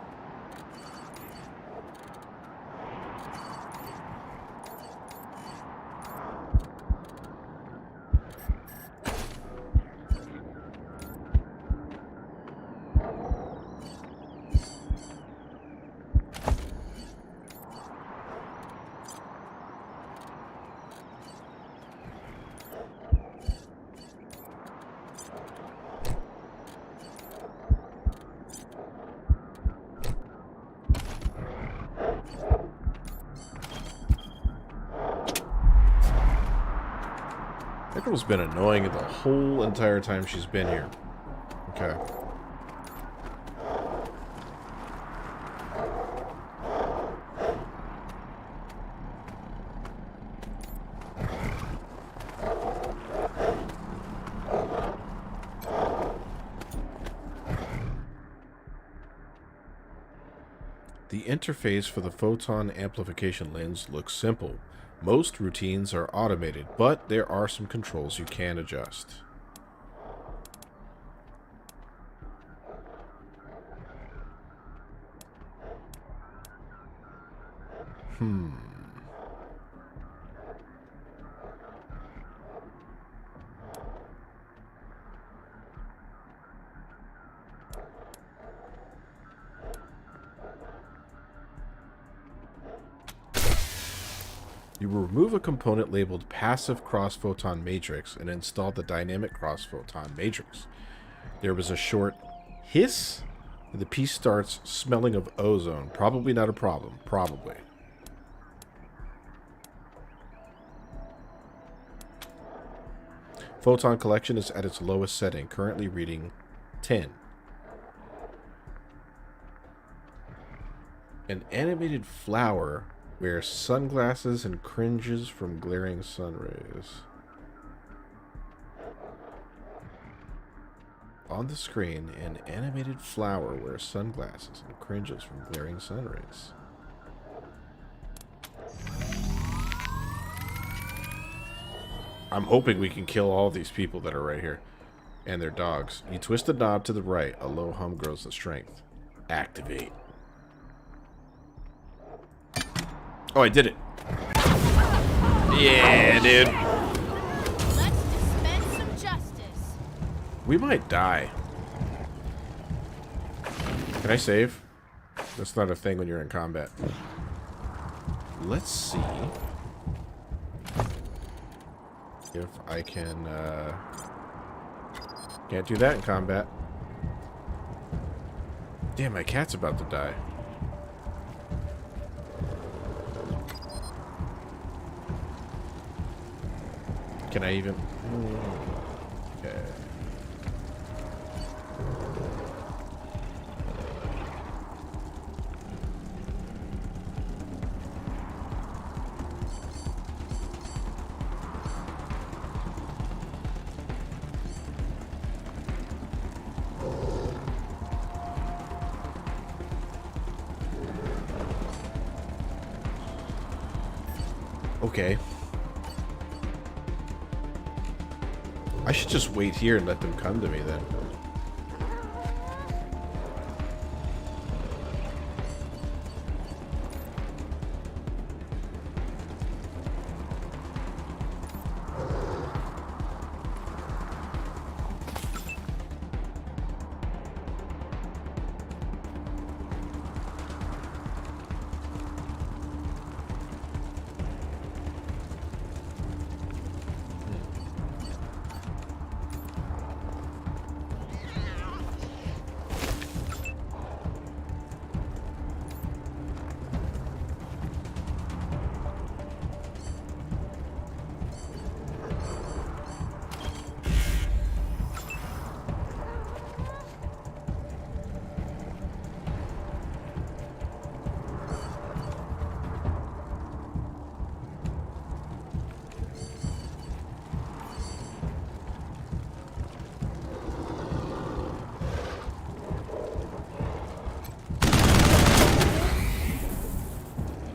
[SPEAKER 1] That girl's been annoying the whole entire time she's been here. Okay. The interface for the photon amplification lens looks simple. Most routines are automated, but there are some controls you can adjust. You will remove a component labeled passive cross-photon matrix and install the dynamic cross-photon matrix. There was a short hiss, and the piece starts smelling of ozone. Probably not a problem. Probably. Photon collection is at its lowest setting, currently reading 10. An animated flower wears sunglasses and cringes from glaring sun rays. On the screen, an animated flower wears sunglasses and cringes from glaring sun rays. I'm hoping we can kill all these people that are right here. And their dogs. You twist the knob to the right. A low hum grows the strength. Activate. Oh, I did it. Yeah, dude.
[SPEAKER 4] Let's dispense some justice.
[SPEAKER 1] We might die. Can I save? That's not a thing when you're in combat. Let's see if I can, can't do that in combat. Damn, my cat's about to die. Can I even? Okay. Okay. I should just wait here and let them come to me then.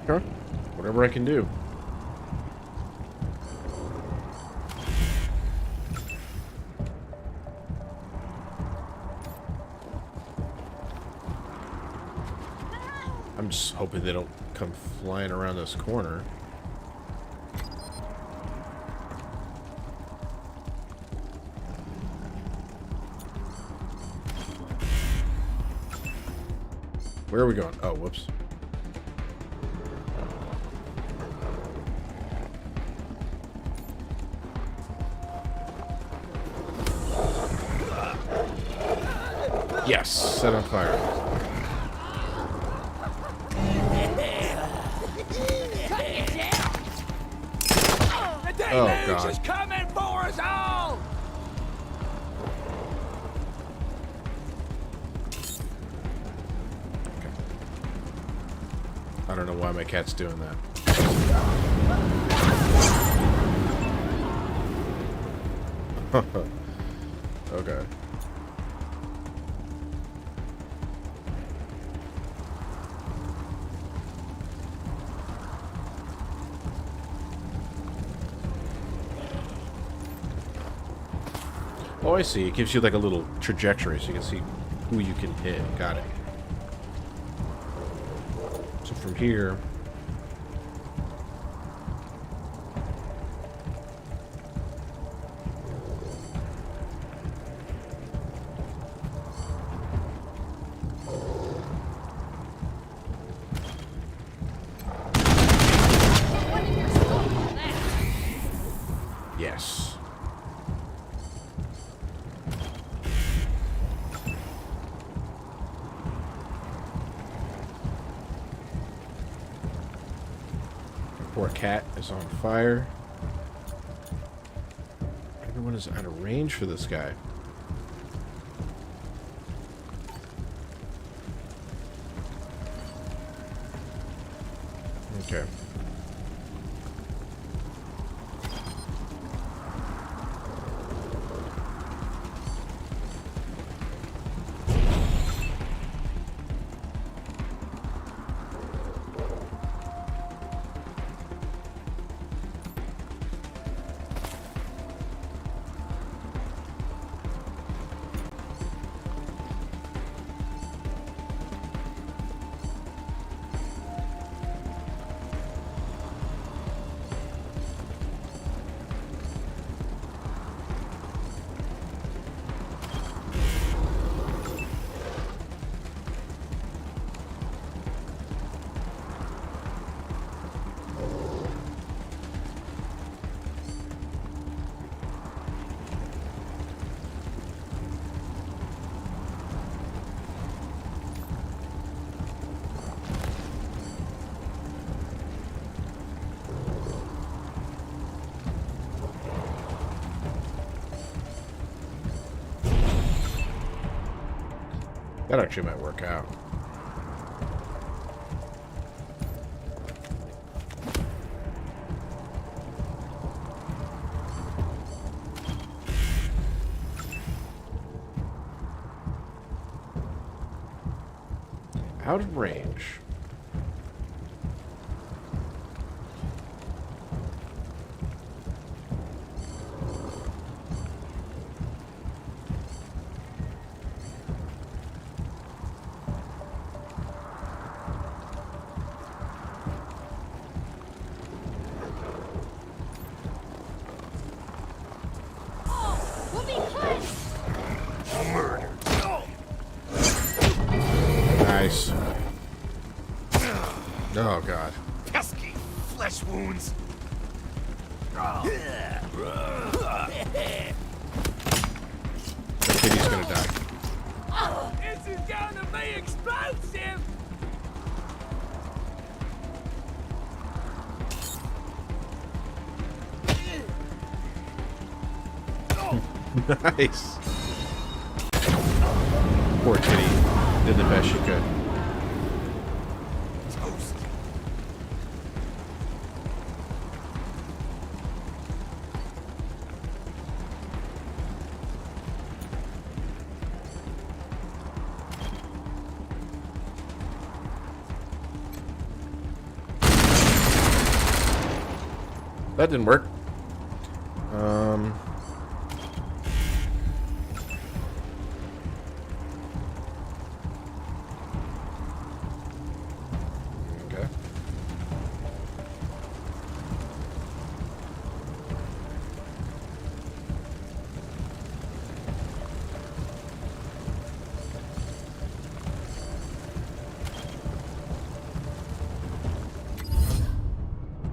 [SPEAKER 1] Okay. Whatever I can do. I'm just hoping they don't come flying around this corner. Where are we going? Oh, whoops. Yes, set on fire. Oh God!
[SPEAKER 9] Is coming for us all.
[SPEAKER 1] Okay. I don't know why my cat's doing that. Okay. Oh, I see. It gives you like a little trajectory so you can see who you can hit. Got it. So from here... Poor cat is on fire. Everyone is out of range for this guy. Okay. That actually might work out. Out of range. Nice. Oh god.
[SPEAKER 9] Pesky flesh wounds.
[SPEAKER 1] The kitty's gonna die.
[SPEAKER 9] This is gonna be explosive.
[SPEAKER 1] Nice. Poor kitty did the best she could.
[SPEAKER 9] Toast.
[SPEAKER 1] That didn't work. Okay.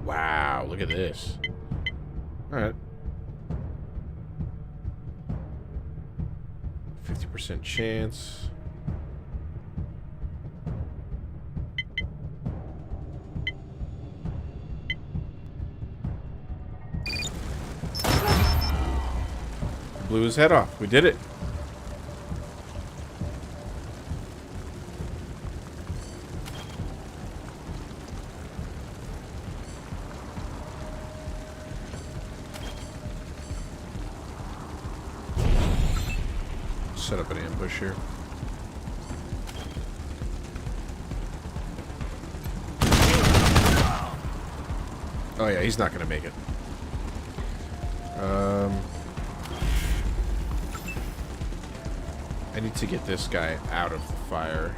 [SPEAKER 1] Wow, look at this. All right. 50% chance. Blew his head off. We did it. Set up an ambush here. Oh yeah, he's not gonna make it. I need to get this guy out of the fire.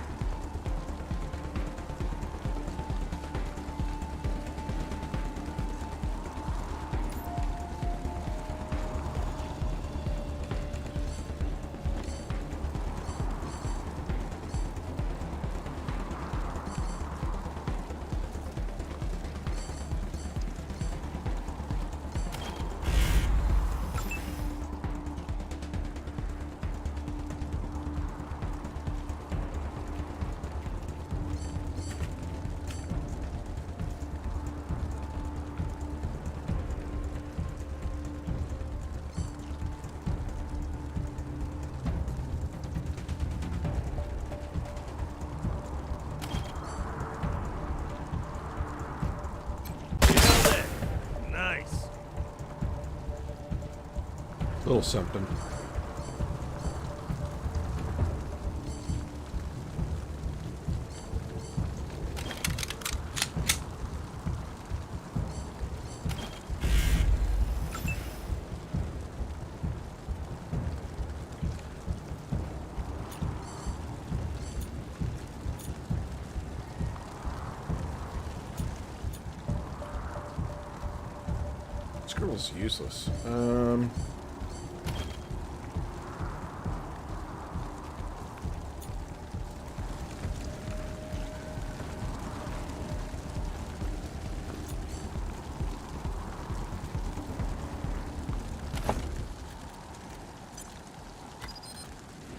[SPEAKER 1] Little something. This girl's useless.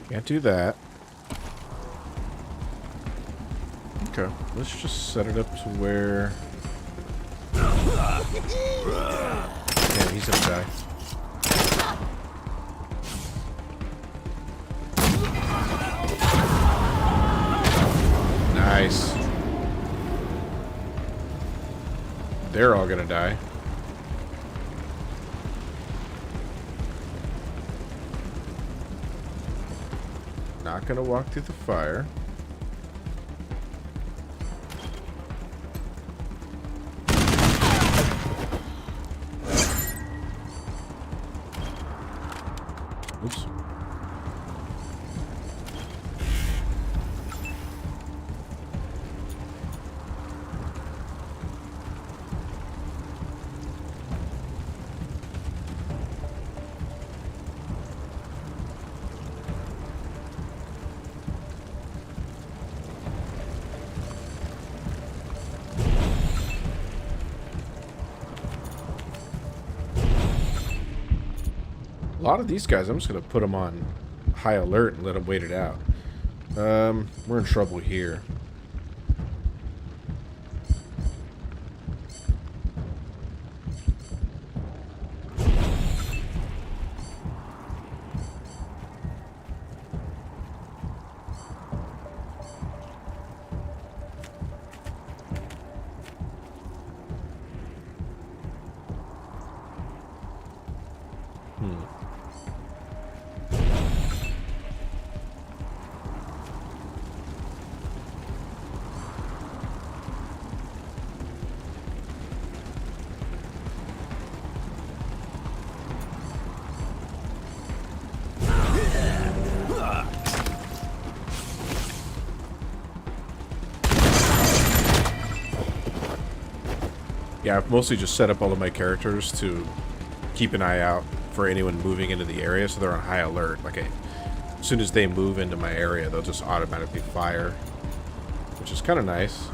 [SPEAKER 1] Can't do that. Okay, let's just set it up to where... Damn, he's gonna die. Nice. They're all gonna die. Not gonna walk through the fire. Oops. A lot of these guys, I'm just going to put them on high alert and let them wait it out. We're in trouble here. Yeah, I've mostly just set up all of my characters to keep an eye out for anyone moving into the area, so they're on high alert. Like, as soon as they move into my area, they'll just automatically fire, which is kind of nice.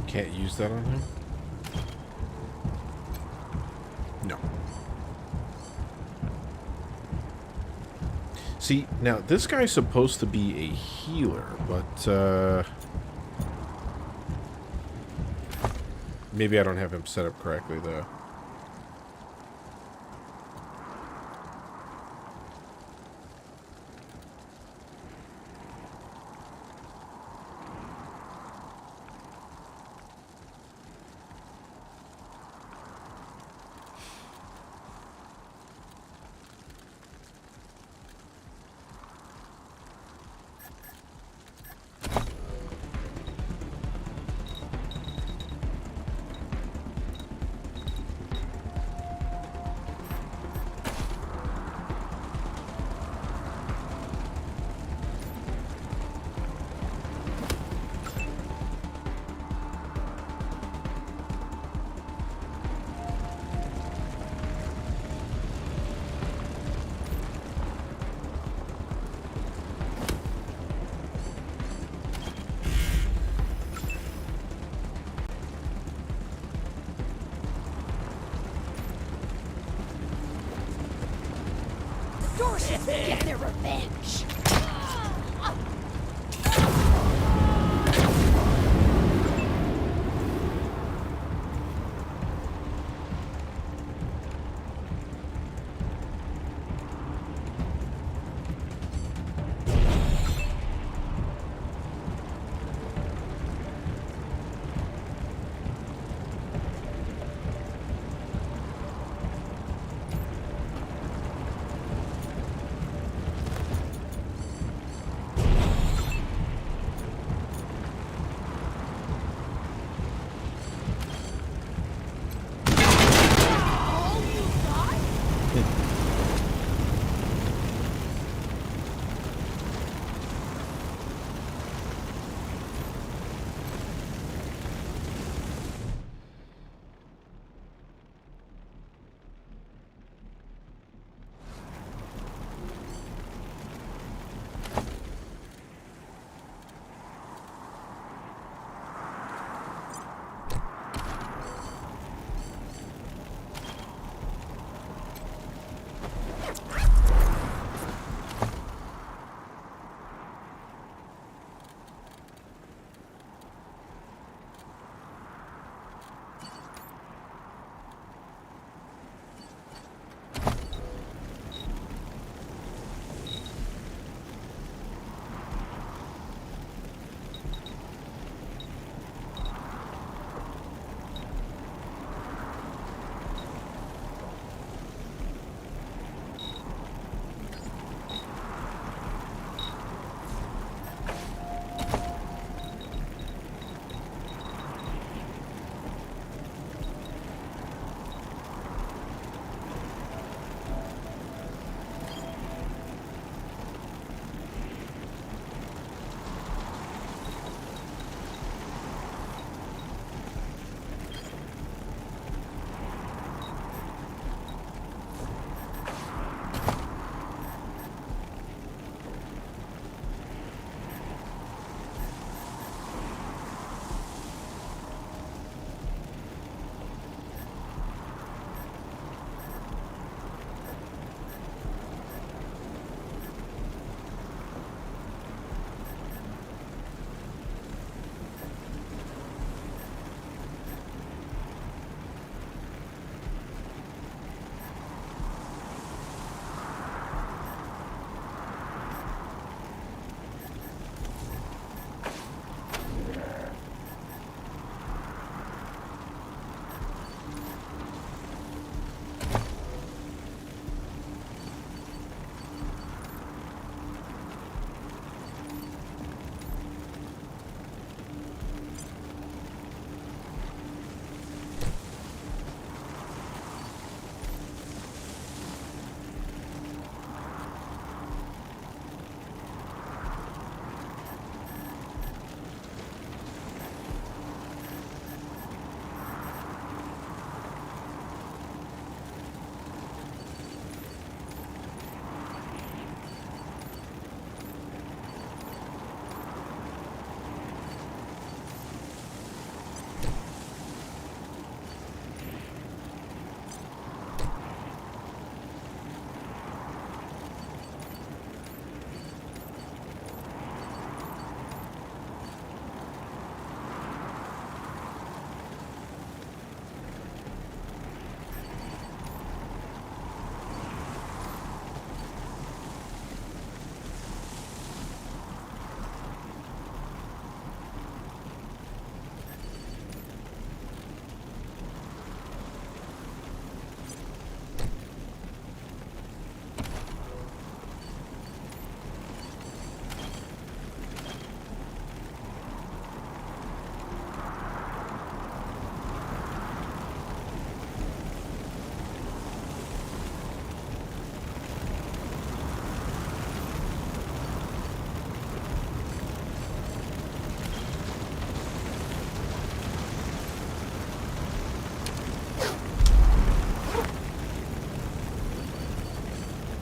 [SPEAKER 1] Can't use that on him? No. See, now this guy's supposed to be a healer, but maybe I don't have him set up correctly though.
[SPEAKER 15] get their revenge.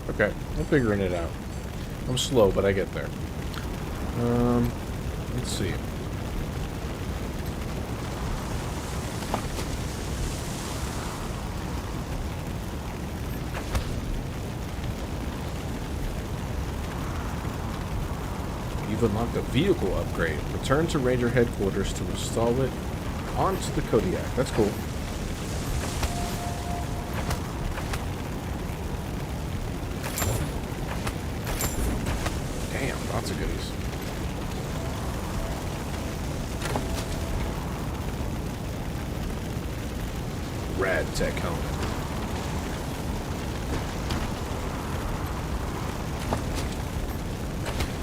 [SPEAKER 1] Okay, I'm figuring it out. I'm slow, but I get there. Let's see. You've unlocked a vehicle upgrade. Return to Ranger headquarters to install it onto the Kodiak. That's cool. Damn, lots of goodies. Rad tech helmet.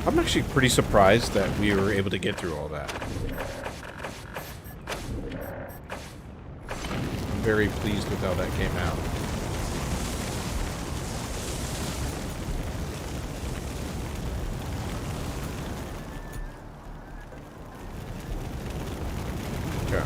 [SPEAKER 1] I'm actually pretty surprised that we were able to get through all that. I'm very pleased with how that came out. Okay.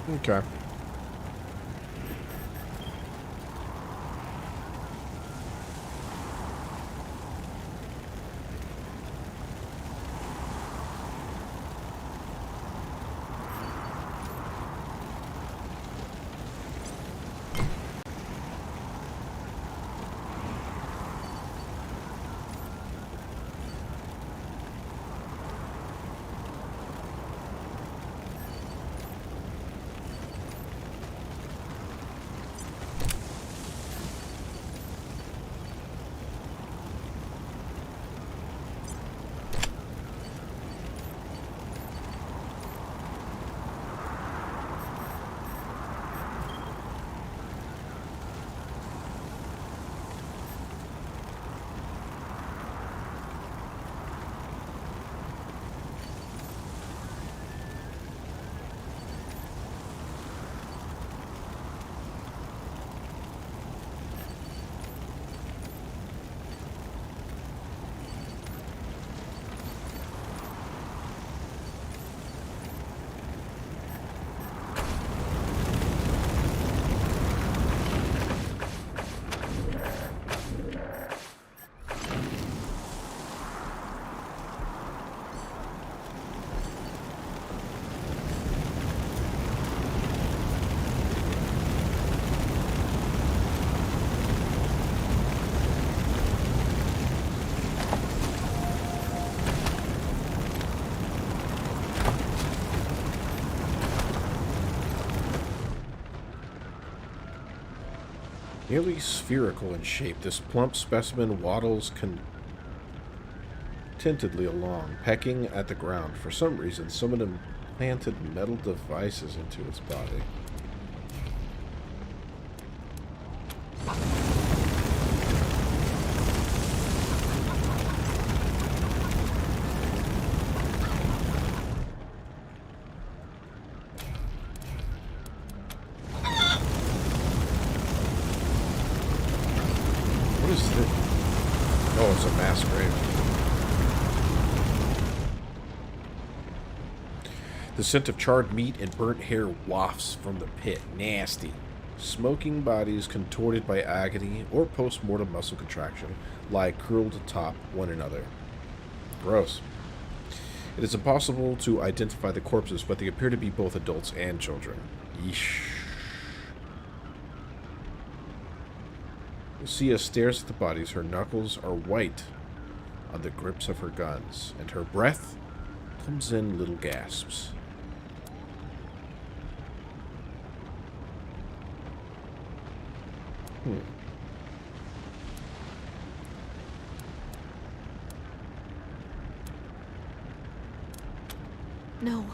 [SPEAKER 1] Okay. Nearly spherical in shape, this plump specimen waddles contentedly along, pecking at the ground. For some reason, someone implanted metal devices into its body. What is this? Oh, it's a mass grave. The scent of charred meat and burnt hair wafts from the pit. Nasty. Smoking bodies contorted by agony or post-mortem muscle contraction lie curled atop one another. Gross. It is impossible to identify the corpses, but they appear to be both adults and children. Yeesh. Lucia stares at the bodies. Her knuckles are white on the grips of her guns, and her breath comes in little gasps.
[SPEAKER 4] No.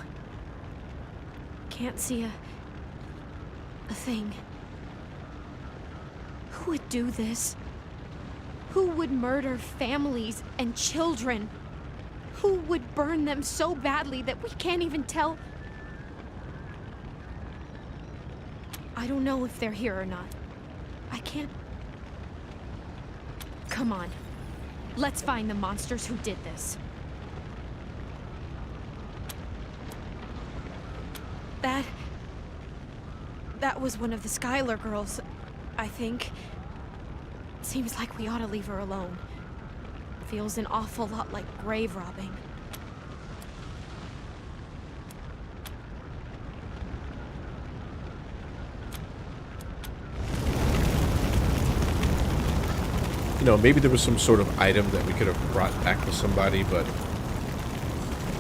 [SPEAKER 4] Can't see a thing. Who would do this? Who would murder families and children? Who would burn them so badly that we can't even tell? I don't know if they're here or not. I can't... Come on. Let's find the monsters who did this. That was one of the Skylar girls, I think. Seems like we ought to leave her alone. Feels an awful lot like grave robbing.
[SPEAKER 1] You know, maybe there was some sort of item that we could have brought back to somebody, but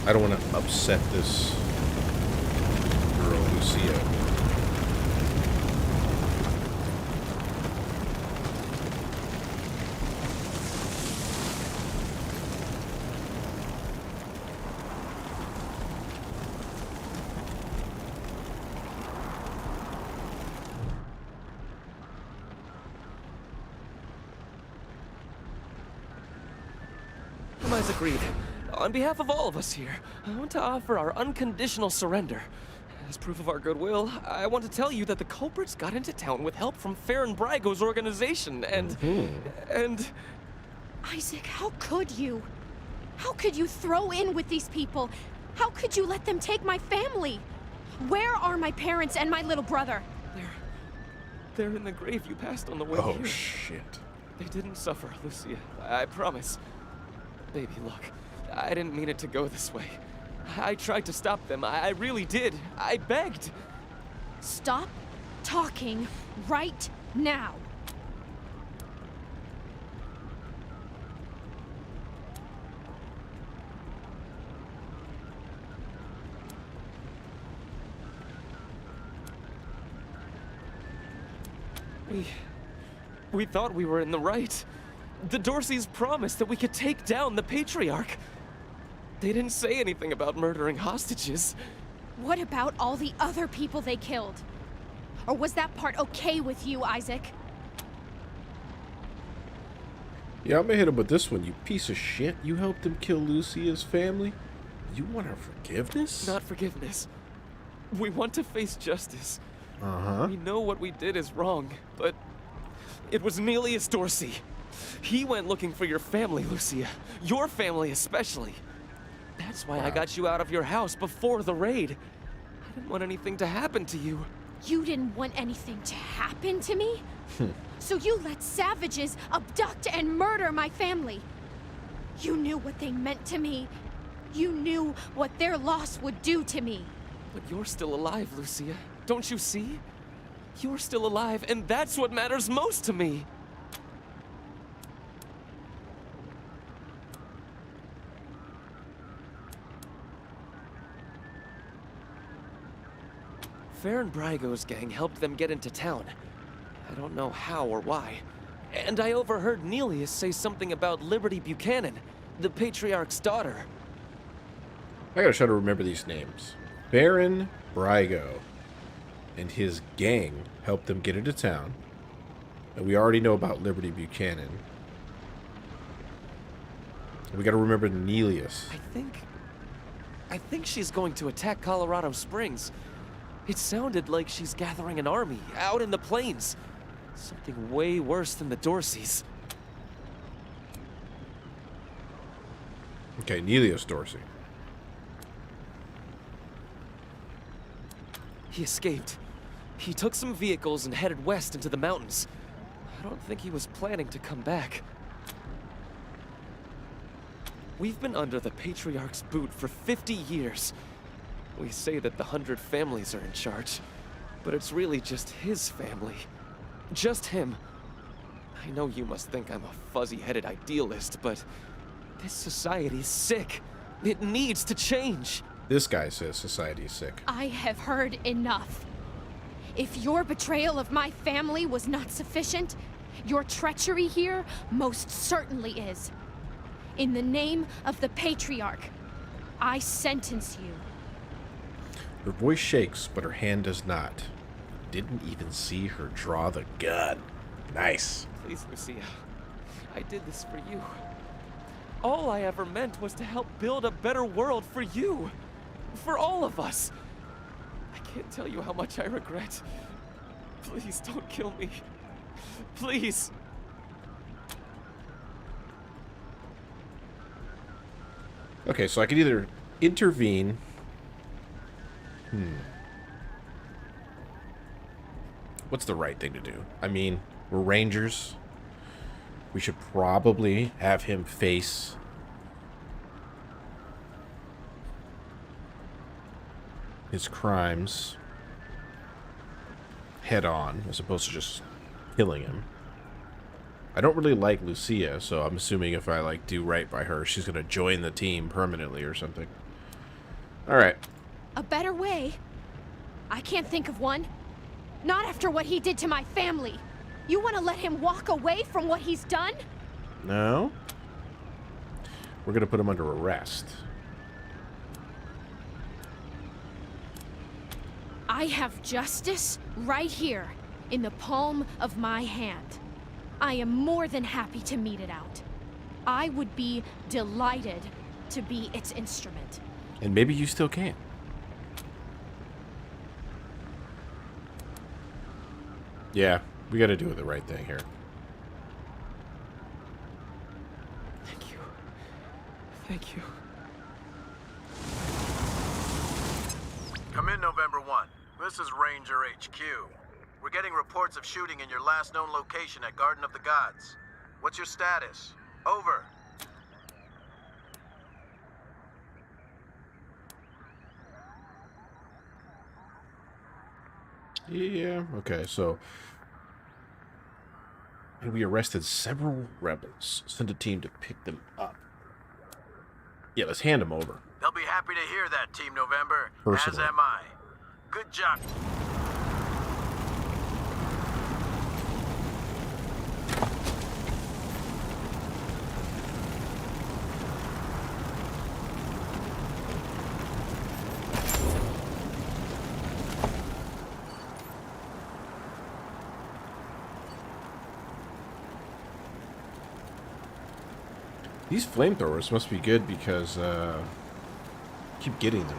[SPEAKER 1] I don't want to upset this girl, Lucia.
[SPEAKER 16] Agreed. On behalf of all of us here, I want to offer our unconditional surrender. As proof of our goodwill, I want to tell you that the culprits got into town with help from Farron Brygo's organization, and...
[SPEAKER 4] Isaac, how could you? How could you throw in with these people? How could you let them take my family? Where are my parents and my little brother?
[SPEAKER 16] They're in the grave you passed on the way here.
[SPEAKER 1] Oh, shit.
[SPEAKER 16] They didn't suffer, Lucia. I promise. Baby, look, I didn't mean it to go this way. I tried to stop them. I really did. I begged.
[SPEAKER 4] Stop talking right now.
[SPEAKER 16] We thought we were in the right. The Dorseys promised that we could take down the Patriarch. They didn't say anything about murdering hostages.
[SPEAKER 4] What about all the other people they killed? Or was that part okay with you, Isaac?
[SPEAKER 1] Yeah, I'm gonna hit him with this one, you piece of shit. You helped him kill Lucia's family? You want our forgiveness?
[SPEAKER 16] Not forgiveness. We want to face justice.
[SPEAKER 1] Uh-huh.
[SPEAKER 16] We know what we did is wrong, but it was Nelius Dorsey. He went looking for your family, Lucia. Your family especially. That's why I got you out of your house before the raid. I didn't want anything to happen to you.
[SPEAKER 4] You didn't want anything to happen to me? So you let savages abduct and murder my family. You knew what they meant to me. You knew what their loss would do to me.
[SPEAKER 16] But you're still alive, Lucia. Don't you see? You're still alive, and that's what matters most to me. Farron Brygo's gang helped them get into town. I don't know how or why. And I overheard Nelius say something about Liberty Buchanan, the Patriarch's daughter.
[SPEAKER 1] I gotta try to remember these names. Farron Brygo and his gang helped them get into town. And we already know about Liberty Buchanan. We gotta remember Nelius.
[SPEAKER 16] I think she's going to attack Colorado Springs. It sounded like she's gathering an army out in the plains. Something way worse than the Dorseys.
[SPEAKER 1] Okay, Nelius Dorsey.
[SPEAKER 16] He escaped. He took some vehicles and headed west into the mountains. I don't think he was planning to come back. We've been under the Patriarch's boot for 50 years. We say that the 100 families are in charge, but it's really just his family. Just him. I know you must think I'm a fuzzy-headed idealist, but this society's sick. It needs to change.
[SPEAKER 1] This guy says society is sick.
[SPEAKER 4] I have heard enough. If your betrayal of my family was not sufficient, your treachery here most certainly is. In the name of the Patriarch, I sentence you
[SPEAKER 1] Her voice shakes, but her hand does not. Didn't even see her draw the gun. Nice.
[SPEAKER 16] Please, Lucia. I did this for you. All I ever meant was to help build a better world for you. For all of us. I can't tell you how much I regret. Please don't kill me. Please.
[SPEAKER 1] Okay, so I could either intervene. What's the right thing to do? I mean, we're rangers. We should probably have him face his crimes head on, as opposed to just killing him. I don't really like Lucia, so I'm assuming if I like do right by her, she's gonna join the team permanently or something. Alright.
[SPEAKER 4] A better way? I can't think of one. Not after what he did to my family. You want to let him walk away from what he's done?
[SPEAKER 1] No. We're gonna put him under arrest.
[SPEAKER 4] I have justice right here in the palm of my hand. I am more than happy to mete it out. I would be delighted to be its instrument.
[SPEAKER 1] And maybe you still can. Yeah, we gotta do the right thing here.
[SPEAKER 16] Thank you. Thank you.
[SPEAKER 17] Come in, November 1. This is Ranger HQ. We're getting reports of shooting in your last known location at Garden of the Gods. What's your status? Over.
[SPEAKER 1] Yeah, okay, so we arrested several rebels. Send a team to pick them up. Yeah, let's hand them over.
[SPEAKER 17] They'll be happy to hear that, Team November.
[SPEAKER 1] Personally.
[SPEAKER 17] As am I. Good job.
[SPEAKER 1] These flamethrowers must be good because keep getting them.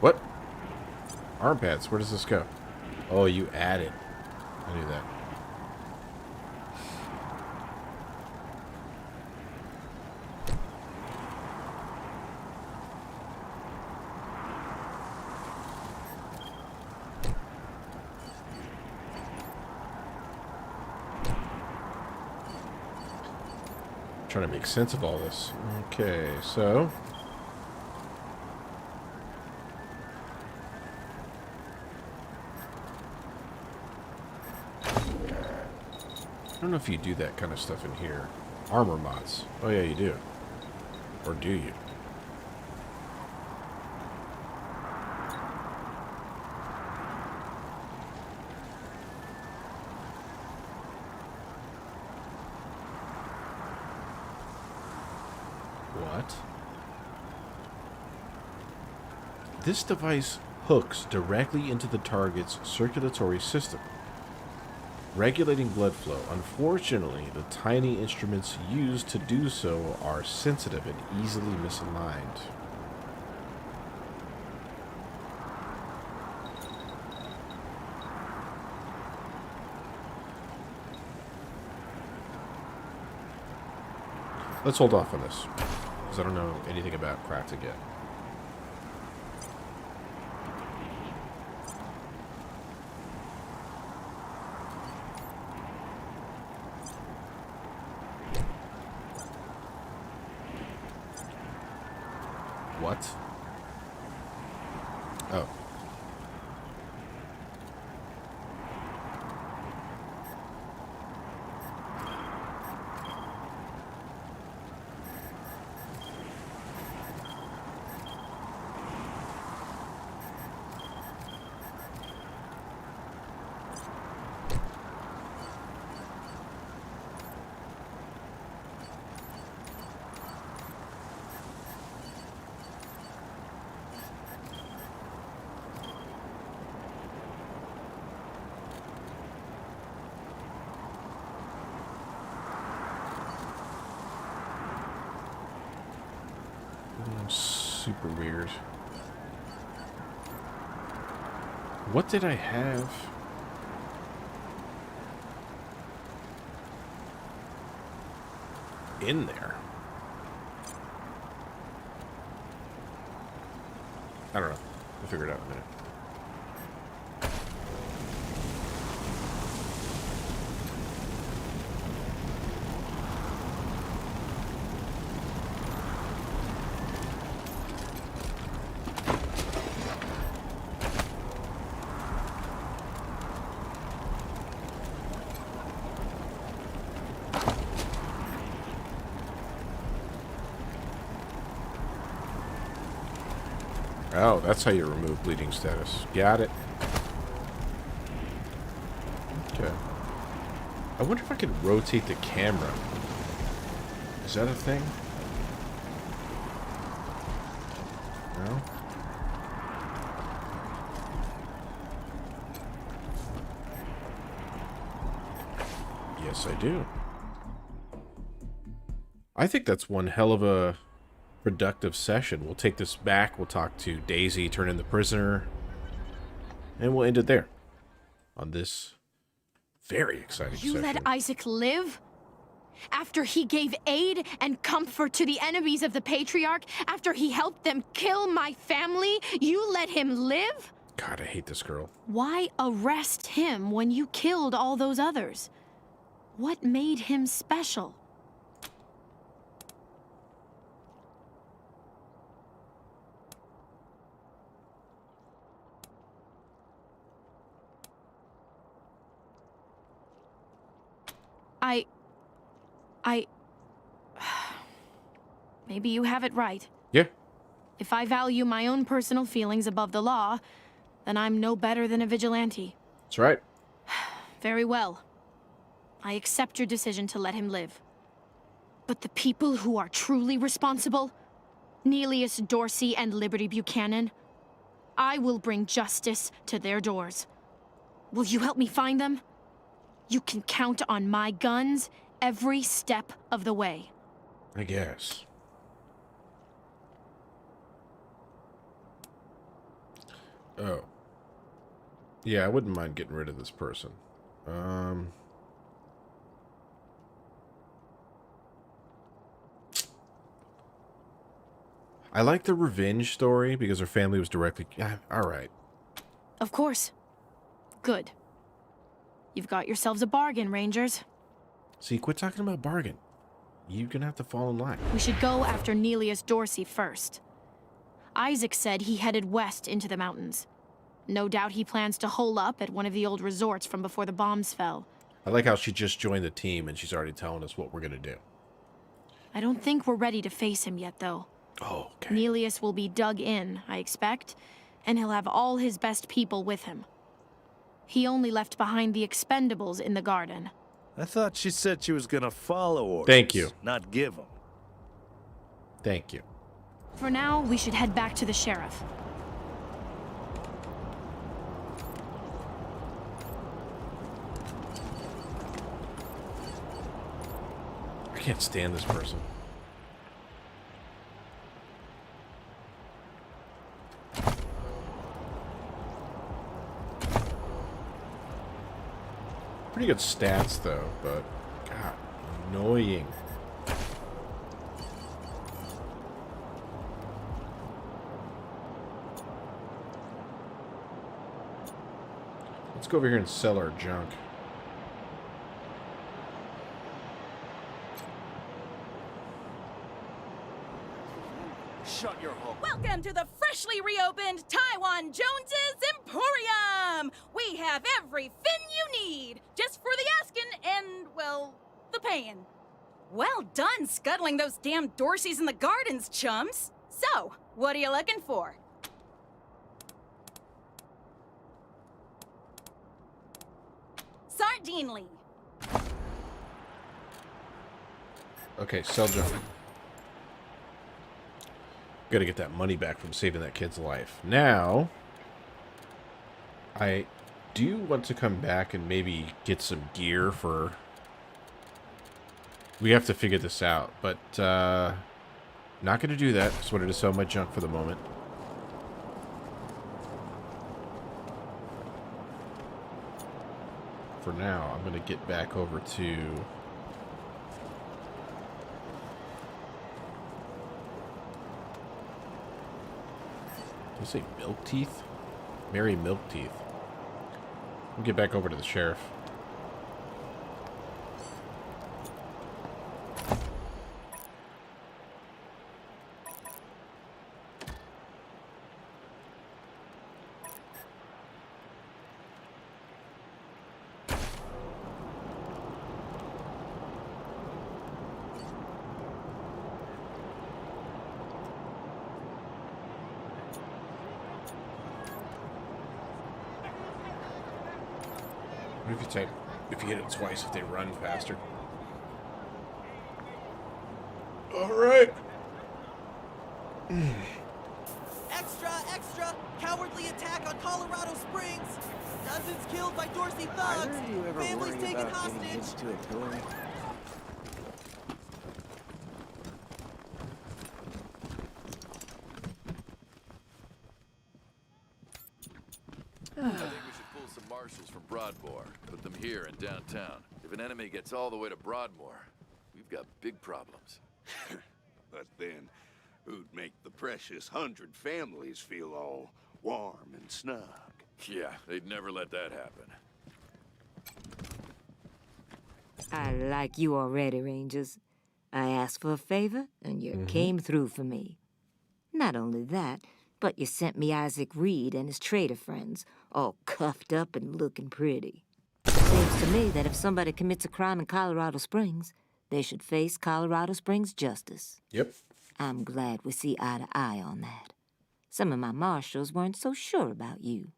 [SPEAKER 1] What? Arm pads, where does this go? Oh, you add it. I knew that. Trying to make sense of all this. Okay, so I don't know if you do that kind of stuff in here. Armor mods. Oh yeah, you do. Or do you? What? This device hooks directly into the target's circulatory system, regulating blood flow. Unfortunately, the tiny instruments used to do so are sensitive and easily misaligned. Let's hold off on this, because I don't know anything about crafting yet. What? Oh. super weird. What did I have? In there? I don't know. We'll figure it out in a minute. Oh, that's how you remove bleeding status. Got it. Okay. I wonder if I could rotate the camera. Is that a thing? No? Yes, I do. I think that's one hell of a productive session. We'll take this back. We'll talk to Daisy, turn in the prisoner, and we'll end it there on this very exciting
[SPEAKER 4] You
[SPEAKER 1] session.
[SPEAKER 4] let Isaac live? After he gave aid and comfort to the enemies of the Patriarch? After he helped them kill my family? You let him live?
[SPEAKER 1] God, I hate this girl.
[SPEAKER 4] Why arrest him when you killed all those others? What made him special? Maybe you have it right.
[SPEAKER 1] Yeah.
[SPEAKER 4] If I value my own personal feelings above the law, then I'm no better than a vigilante.
[SPEAKER 1] That's right.
[SPEAKER 4] Very well. I accept your decision to let him live. But the people who are truly responsible, Nelius Dorsey and Liberty Buchanan, I will bring justice to their doors. Will you help me find them? You can count on my guns every step of the way.
[SPEAKER 1] I guess. Oh. Yeah, I wouldn't mind getting rid of this person. I like the revenge story because her family was directly... Alright.
[SPEAKER 4] Of course. Good. You've got yourselves a bargain, Rangers.
[SPEAKER 1] See, quit talking about bargain. You're gonna have to fall in line.
[SPEAKER 4] We should go after Nelius Dorsey first. Isaac said he headed west into the mountains. No doubt he plans to hole up at one of the old resorts from before the bombs fell.
[SPEAKER 1] I like how she just joined the team and she's already telling us what we're gonna do.
[SPEAKER 4] I don't think we're ready to face him yet, though.
[SPEAKER 1] Oh, okay.
[SPEAKER 4] Nelius will be dug in, I expect, and he'll have all his best people with him. He only left behind the expendables in the garden.
[SPEAKER 6] I thought she said she was gonna follow orders.
[SPEAKER 1] Thank you.
[SPEAKER 6] Not give them.
[SPEAKER 1] Thank you.
[SPEAKER 4] For now, we should head back to the sheriff.
[SPEAKER 1] I can't stand this person. Pretty good stats, though, but God, annoying. Let's go over here and sell our junk.
[SPEAKER 9] Shut your hole.
[SPEAKER 18] Welcome to the freshly reopened Taiwan Jones's Emporium! We have every fin you need, just for the asking and, well, the paying. Well done scuttling those damn Dorseys in the gardens, chums. So, what are you looking for? Sardinely.
[SPEAKER 1] Okay, sell junk. Gotta get that money back from saving that kid's life. Now, I do want to come back and maybe get some gear for... We have to figure this out, but Not going to do that. Just wanted to sell my junk for the moment. For now, I'm going to get back over to... Did I say Milk Teeth? Mary Milk Teeth. We'll get back over to the sheriff. What if you type, if you hit it twice, if they run faster? Alright.
[SPEAKER 2] Extra, extra! Cowardly attack on Colorado Springs! Dozens killed by Dorsey thugs! Families taken hostage!
[SPEAKER 5] I think we should pull some marshals from Broadmoor, put them here in downtown. If an enemy gets all the way to Broadmoor, we've got big problems.
[SPEAKER 9] But then, who'd make the precious 100 families feel all warm and snug?
[SPEAKER 5] Yeah, they'd never let that happen.
[SPEAKER 7] I like you already, Rangers. I asked for a favor, and you came through for me. Not only that, but you sent me Isaac Reed and his trader friends, all cuffed up and looking pretty. Seems to me that if somebody commits a crime in Colorado Springs, they should face Colorado Springs justice.
[SPEAKER 1] Yep.
[SPEAKER 7] I'm glad we see eye to eye on that. Some of my marshals weren't so sure about you.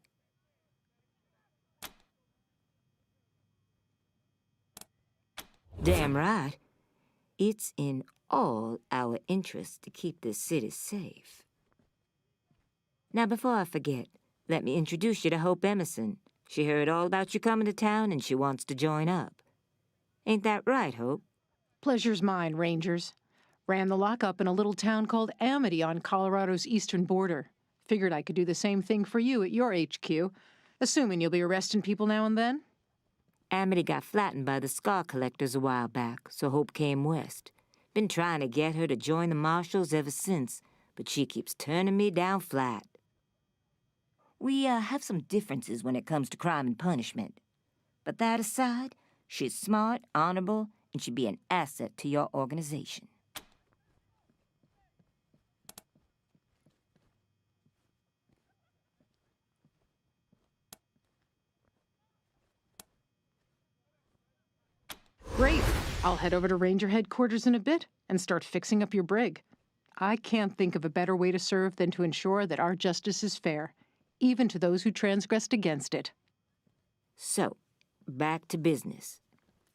[SPEAKER 7] Damn right. It's in all our interests to keep this city safe. Now, before I forget, let me introduce you to Hope Emerson. She heard all about you coming to town and she wants to join up. Ain't that right, Hope?
[SPEAKER 19] Pleasure's mine, Rangers. Ran the lockup in a little town called Amity on Colorado's eastern border. Figured I could do the same thing for you at your HQ, assuming you'll be arresting people now and then.
[SPEAKER 7] Amity got flattened by the scar collectors a while back, so Hope came west. Been trying to get her to join the marshals ever since, but she keeps turning me down flat. We have some differences when it comes to crime and punishment. But that aside, she's smart, honorable, and she'd be an asset to your organization.
[SPEAKER 19] Great. I'll head over to Ranger headquarters in a bit and start fixing up your brig. I can't think of a better way to serve than to ensure that our justice is fair, even to those who transgressed against it.
[SPEAKER 7] So, back to business.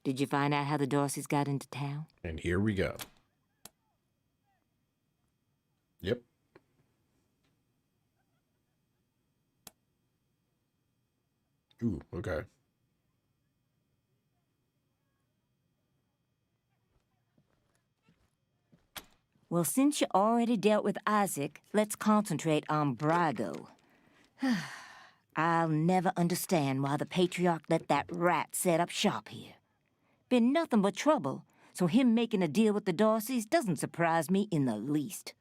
[SPEAKER 7] Did you find out how the Dorseys got into town?
[SPEAKER 1] And here we go. Yep. Ooh, okay.
[SPEAKER 7] Well, since you already dealt with Isaac, let's concentrate on Brago. I'll never understand why the Patriarch let that rat set up shop here. Been nothing but trouble, so him making a deal with the Dorseys doesn't surprise me in the least.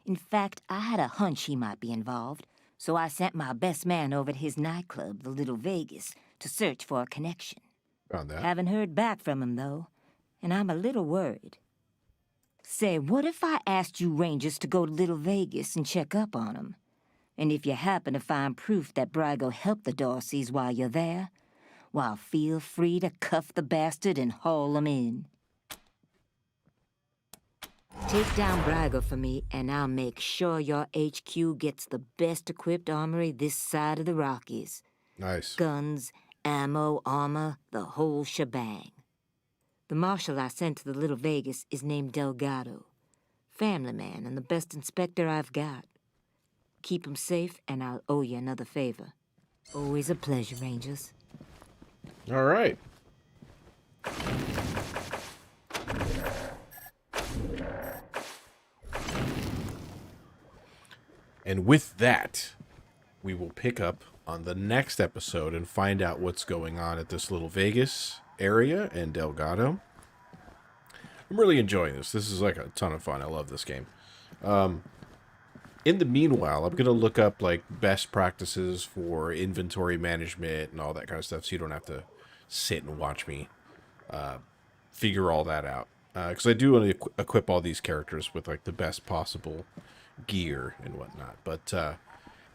[SPEAKER 7] In fact, I had a hunch he might be involved, so I sent my best man over to his nightclub, the Little Vegas, to search for a connection.
[SPEAKER 1] Found that.
[SPEAKER 7] Haven't heard back from him, though, and I'm a little worried. Say, what if I asked you Rangers to go to Little Vegas and check up on him? And if you happen to find proof that Brago helped the Dorseys while you're there, well, feel free to cuff the bastard and haul him in. Take down Brago for me, and I'll make sure your HQ gets the best-equipped armory this side of the Rockies.
[SPEAKER 1] Nice.
[SPEAKER 7] Guns, ammo, armor, the whole shebang. The marshal I sent to the Little Vegas is named Delgado. Family man and the best inspector I've got. Keep him safe, and I'll owe you another favor. Always a pleasure, Rangers.
[SPEAKER 1] All right. And with that, we will pick up on the next episode and find out what's going on at this little Vegas area and Delgado. I'm really enjoying this. This is like a ton of fun. I love this game. In the meanwhile, I'm going to look up like best practices for inventory management and all that kind of stuff so you don't have to sit and watch me figure all that out. Because I do want to equip all these characters with like the best possible gear and whatnot. But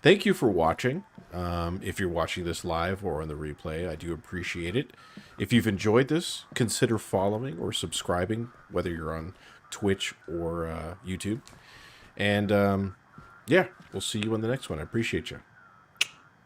[SPEAKER 1] thank you for watching. If you're watching this live or on the replay, I do appreciate it. If you've enjoyed this, consider following or subscribing, whether you're on Twitch or YouTube. And yeah, we'll see you in the next one. I appreciate you.